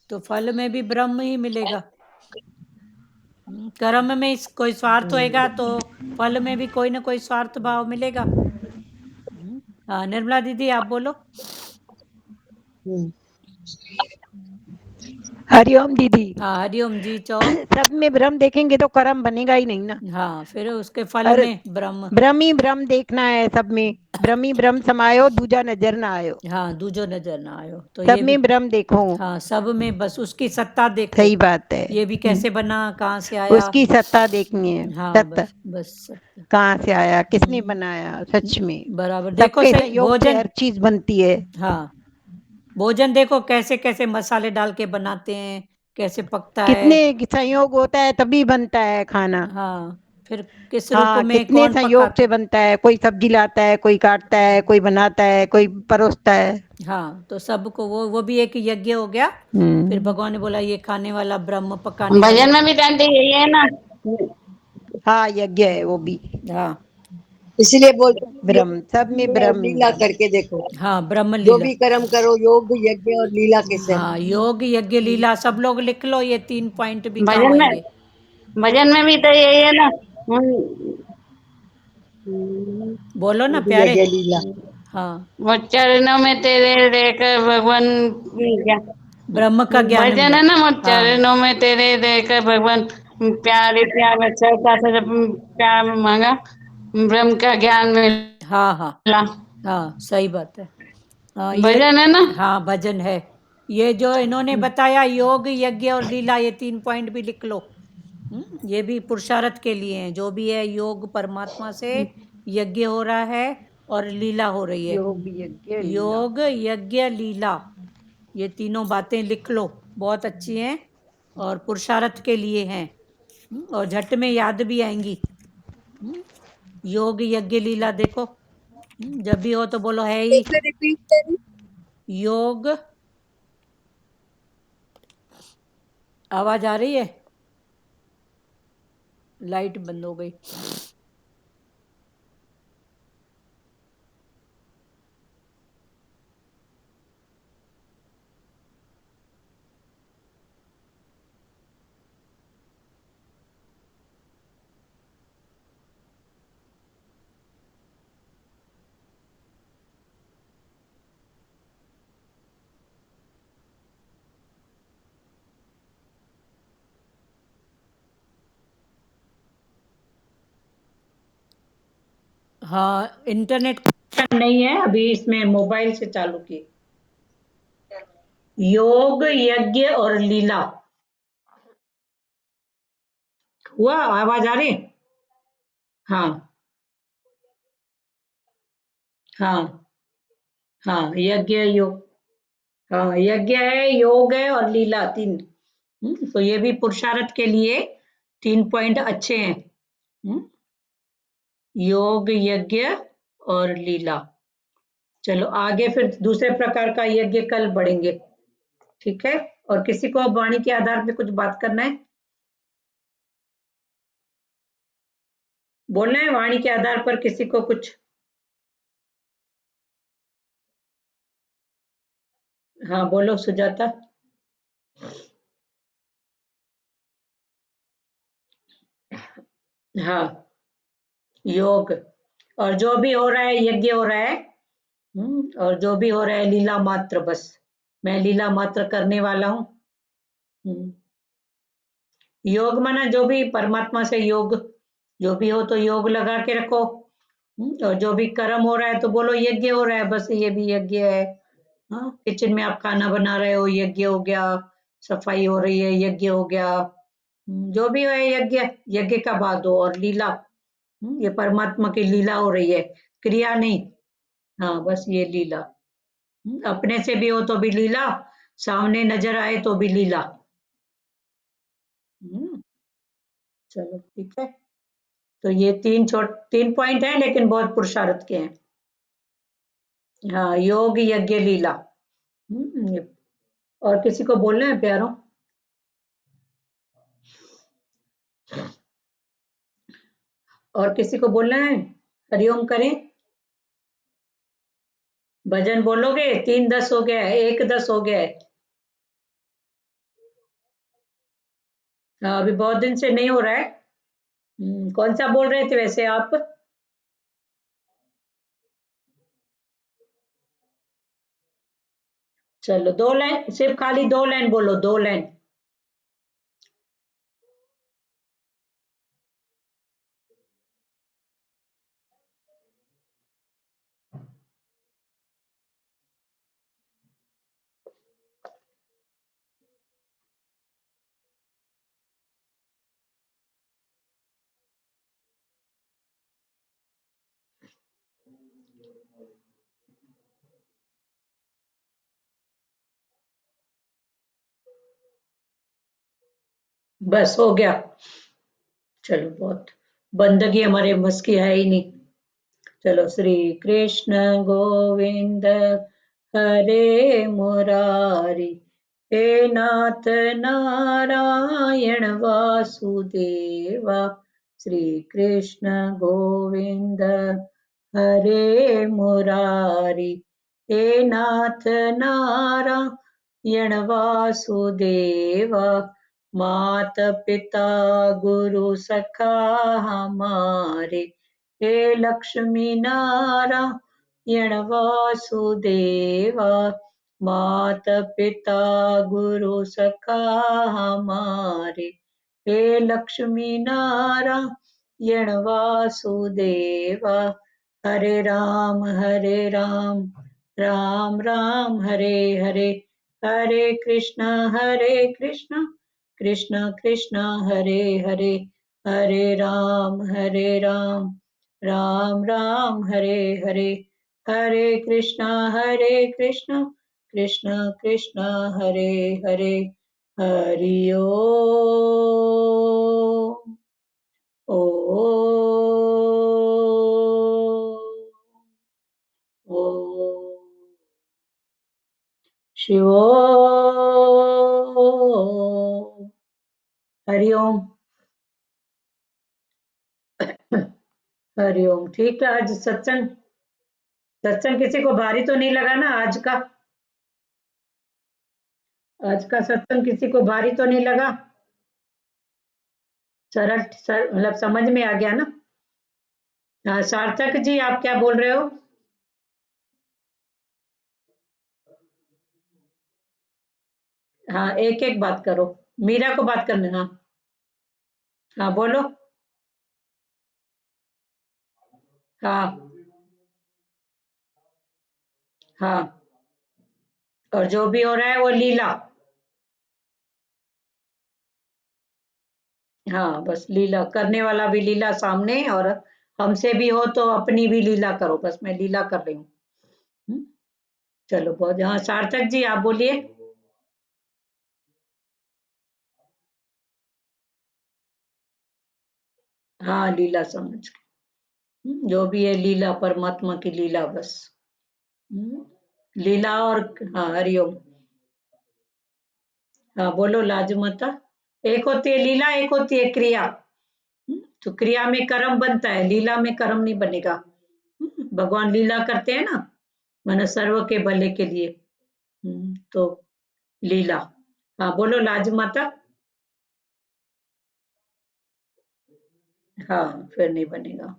तो फल में भी ब्रह्म ही मिलेगा। कर्म में कोई स्वार्थ होएगा, तो फल में भी कोई ना कोई स्वार्थ भाव मिलेगा। हाँ, निर्मला दीदी, आप बोलो। हरिओम दीदी। हाँ, हरिओम जी, चो। सब में ब्रह्म देखेंगे तो कर्म बनेगा ही नहीं ना। हाँ, फिर उसके फल और में ब्रह्म। ब्रह्म ही ब्रह्म देखना है, सब में ब्रह्म ही ब्रह्म समायो, दूजा नजर ना आयो। हाँ, दूजो नजर ना आयो, तो सब ये में ब्रह्म देखो। हाँ, सब में बस उसकी सत्ता देखो। सही बात है। ये भी कैसे बना, कहाँ से आया, उसकी सत्ता देखनी है। हाँ, सत्ता बस सत्ता। कहाँ से आया, किसने बनाया, सच में बराबर। देखो सबके सही, सहयोग से भोजन, हर चीज बनती है। हाँ, भोजन देखो कैसे कैसे मसाले डाल के बनाते हैं, कैसे पकता है। कितने संयोग होता है तभी बनता है खाना। हाँ, फिर किस रूप हाँ, में कितने कौन संयोग पकाता से बनता है, कोई सब्जी लाता है, कोई काटता है, कोई बनाता है, कोई परोसता है। हाँ, तो सबको वो भी एक यज्ञ हो गया। फिर भगवान ने बोला ये खाने वाला ब्रह्म, पकाने वाला। भजन में भी डालते यही है ना। हाँ, यज्ञ है वो भी। हाँ, इसलिए बोलते हैं ब्रह्म, सब में ब्रह्म ही लीला है। करके देखो। हाँ, ब्रह्म जो लीला। भी कर्म करो, योग, यज्ञ और लीला के से। हाँ, योग, यज्ञ, लीला, सब लोग लिख लो, ये 3 पॉइंट भी काम भजन में आएंगे। भजन में भी तो यही है ना। बोलो ना प्यारे। यज्ञ लीला। हाँ, वो चरणों में तेरे रहकर भगवान ब्रह्म का ज्ञान भजन मिला। है ना। वो हाँ, चरणों में तेरे रहकर भगवान प्यारे प्यार श्रद्धा से जब प्यार मांगा, ब्रह्म का ज्ञान मिला। हाँ, हाँ, हाँ, सही बात है। हाँ, ये भजन है ना। हाँ, भजन है। ये जो इन्होंने बताया योग, यज्ञ और लीला, ये 3 पॉइंट भी लिख लो। ये भी पुरुषार्थ के लिए हैं। जो भी है योग परमात्मा से यज्ञ हो रहा है और लीला हो रही है। योग यज्ञ लीला। योग यज्ञ लीला, ये तीनों बातें लिख लो, बहुत अच्छी हैं और पुरुषार्थ के लिए हैं और झट में याद भी आएंगी। योग यज्ञ लीला देखो, जब भी हो तो बोलो है ही रिपीट करिए। योग। आवाज आ रही है? लाइट बंद हो गई। हाँ, इंटरनेट कनेक्शन नहीं है अभी, इसमें मोबाइल से चालू की। योग यज्ञ और लीला हुआ, आवाज आ रही? हाँ हाँ हाँ, यज्ञ योग, हाँ यज्ञ है, योग है और लीला, तीन। तो ये भी पुरुषार्थ के लिए 3 पॉइंट अच्छे हैं। योग यज्ञ और लीला। चलो आगे फिर दूसरे प्रकार का यज्ञ कल बढ़ेंगे, ठीक है? और किसी को वाणी के आधार पे कुछ बात करना है, बोलना है वाणी के आधार पर किसी को कुछ? हाँ बोलो सुजाता। हाँ, योग और जो भी हो रहा है यज्ञ हो रहा है, और जो भी हो रहा है लीला मात्र, बस मैं लीला मात्र करने वाला हूँ। योग माना जो भी परमात्मा से योग, जो भी हो तो योग लगा के रखो। और जो भी कर्म हो रहा है तो बोलो यज्ञ हो रहा है, बस ये भी यज्ञ है। हाँ, किचन में आप खाना बना रहे हो, यज्ञ हो गया। सफाई हो रही है, यज्ञ हो गया। जो भी है यज्ञ, यज्ञ का भाग दो। और लीला, ये परमात्मा की लीला हो रही है, क्रिया नहीं। हाँ बस ये लीला, अपने से भी हो तो भी लीला, सामने नजर आए तो भी लीला। चलो ठीक है, तो ये 3 पॉइंट है लेकिन बहुत पुरुषार्थ के हैं। हाँ, योग यज्ञ लीला। और किसी को बोलना है प्यारों? और किसी को बोलना है? हरिओम करें, भजन बोलोगे? 3-10 हो गया है, 1-10 हो गया है। हाँ, अभी बहुत दिन से नहीं हो रहा है। कौन सा बोल रहे थे वैसे आप? चलो 2 लाइन, सिर्फ खाली 2 लाइन बोलो, 2 लाइन। बस हो गया। चलो, बहुत बंदगी हमारे बस की है ही नहीं। चलो, श्री कृष्ण गोविंद हरे मुरारी, हे नाथ नारायण वासुदेवा। श्री कृष्ण गोविंद हरे मुरारी, हे नाथ नारायण वासुदेवा। मात पिता गुरु सखा हमारे, हे लक्ष्मी नारायण वासुदेवा। मात पिता गुरु सखा हमारे, हे लक्ष्मी नारायण वासुदेवा। हरे राम राम राम हरे हरे, हरे कृष्ण कृष्ण कृष्ण हरे हरे हरे राम राम राम हरे हरे हरे कृष्ण कृष्ण कृष्ण हरे हरे हरि ओम ओम शिवो हरि ओम हरि ओम। ठीक है, आज सत्संग सत्संग किसी को भारी तो नहीं लगा ना आज का? आज का सत्संग किसी को भारी तो नहीं लगा? सरल मतलब समझ में आ गया ना? हाँ, सार्थक जी आप क्या बोल रहे हो? हाँ, एक एक बात करो। मीरा को बात करना। हाँ हाँ बोलो। हाँ हाँ, और जो भी हो रहा है वो लीला। हाँ, बस लीला करने वाला भी लीला सामने, और हमसे भी हो तो अपनी भी लीला करो। बस मैं लीला कर रही हूँ। हम्म, चलो बहुत। हाँ, सार्थक जी आप बोलिए। हाँ, लीला समझ के। जो भी है लीला, परमात्मा की लीला बस। हम्म, लीला। और हाँ, हरिओम। हाँ बोलो लाजमता। एक होती है लीला, एक होती है क्रिया। तो क्रिया में कर्म बनता है, लीला में कर्म नहीं बनेगा। भगवान लीला करते हैं ना, मानो सर्व के भले के लिए। तो लीला। हाँ बोलो लाजमाता। हाँ, फिर नहीं बनेगा।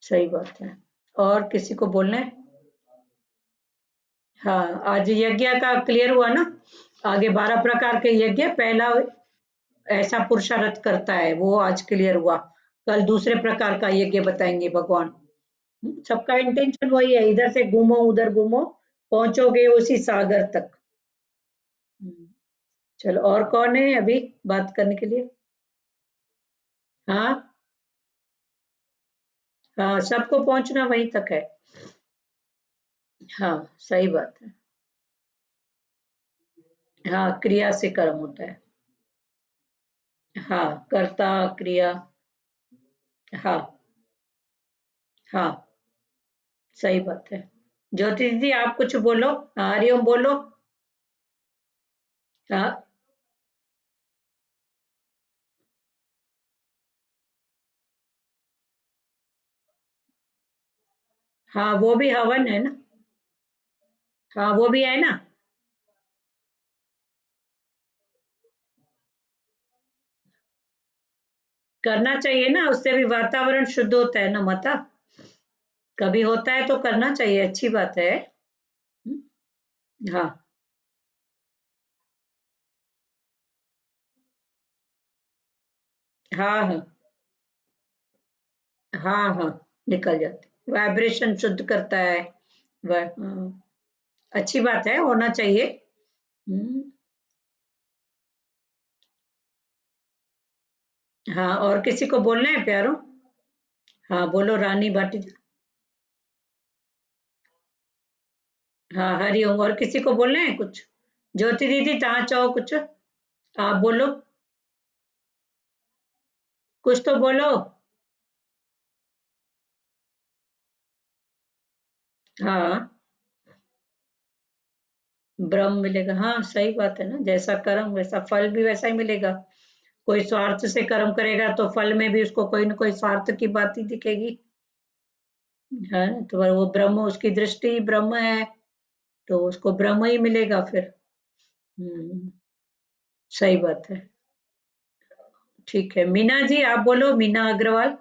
सही बात है। और किसी को बोलना है? हाँ, आज यज्ञ का क्लियर हुआ ना? आगे 12 प्रकार के यज्ञ। पहला ऐसा पुरुषार्थ करता है, वो आज क्लियर हुआ। कल दूसरे प्रकार का यज्ञ बताएंगे भगवान। सबका इंटेंशन वही है, इधर से घूमो उधर घूमो, पहुंचोगे उसी सागर तक। चलो, और कौन है अभी बात करने के लिए? हाँ हाँ, सबको पहुंचना वहीं तक है। हाँ, सही बात है। हाँ, क्रिया से कर्म होता है। हाँ, कर्ता क्रिया। हाँ हाँ, सही बात है। ज्योति दीदी आप कुछ बोलो। हाँ, हरिओम बोलो। हाँ हाँ, वो भी हवन है ना? हाँ, वो भी है ना? करना चाहिए ना, उससे भी वातावरण शुद्ध होता है ना माता। कभी होता है तो करना चाहिए, अच्छी बात है। हाँ हाँ हाँ हाँ हाँ, निकल जाती, वाइब्रेशन शुद्ध करता है। अच्छी बात है, होना चाहिए। हम्म, हाँ, और किसी को बोलना है प्यारो? हाँ बोलो रानी भाटी। हाँ, हरिओम। और किसी को बोलना है कुछ? ज्योति दीदी जहाँ चाहो कुछ आप बोलो। कुछ तो बोलो। हाँ, ब्रह्म मिलेगा। हाँ, सही बात है ना, जैसा कर्म वैसा फल भी वैसा ही मिलेगा। कोई स्वार्थ से कर्म करेगा तो फल में भी उसको कोई ना कोई स्वार्थ की बात ही दिखेगी। है ना? तो वो ब्रह्म, उसकी दृष्टि ब्रह्म है, तो उसको ब्रह्म ही मिलेगा फिर। हम्म, सही बात है। ठीक है, मीना जी आप बोलो, मीना अग्रवाल।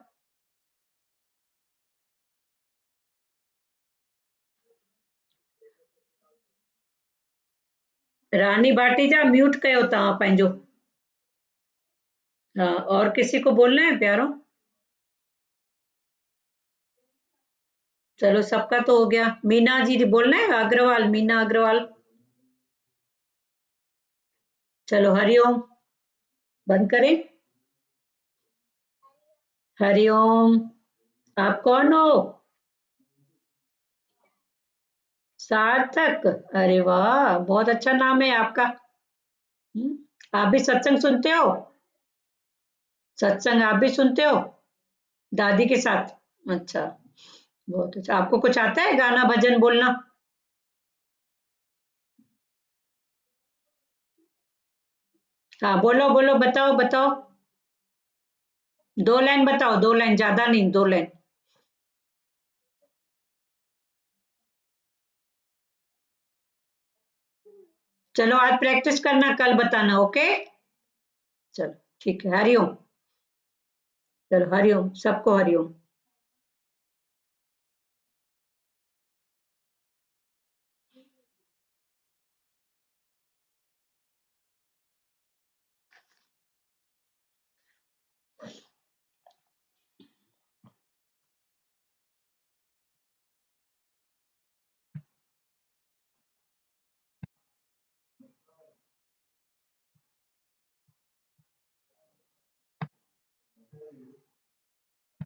रानी भाटीजा म्यूट कयो तव्हां पंहिंजो। हाँ, और किसी को बोलना है प्यारो? चलो, सबका तो हो गया। मीना जी बोलना है, अग्रवाल, मीना अग्रवाल। चलो, हरिओम। बंद करें। हरिओम। आप कौन हो? सार्थक। अरे वाह, बहुत अच्छा नाम है आपका। आप भी सत्संग सुनते हो? सत्संग आप भी सुनते हो दादी के साथ? अच्छा, बहुत अच्छा। आपको कुछ आता है गाना भजन बोलना? हाँ, बोलो बोलो, बताओ बताओ। 2 लाइन बताओ, 2 लाइन, ज्यादा नहीं, 2 लाइन। चलो आज प्रैक्टिस करना, कल बताना, ओके? चलो ठीक है, हरिओम। चलो हरिओम, सबको हरिओम।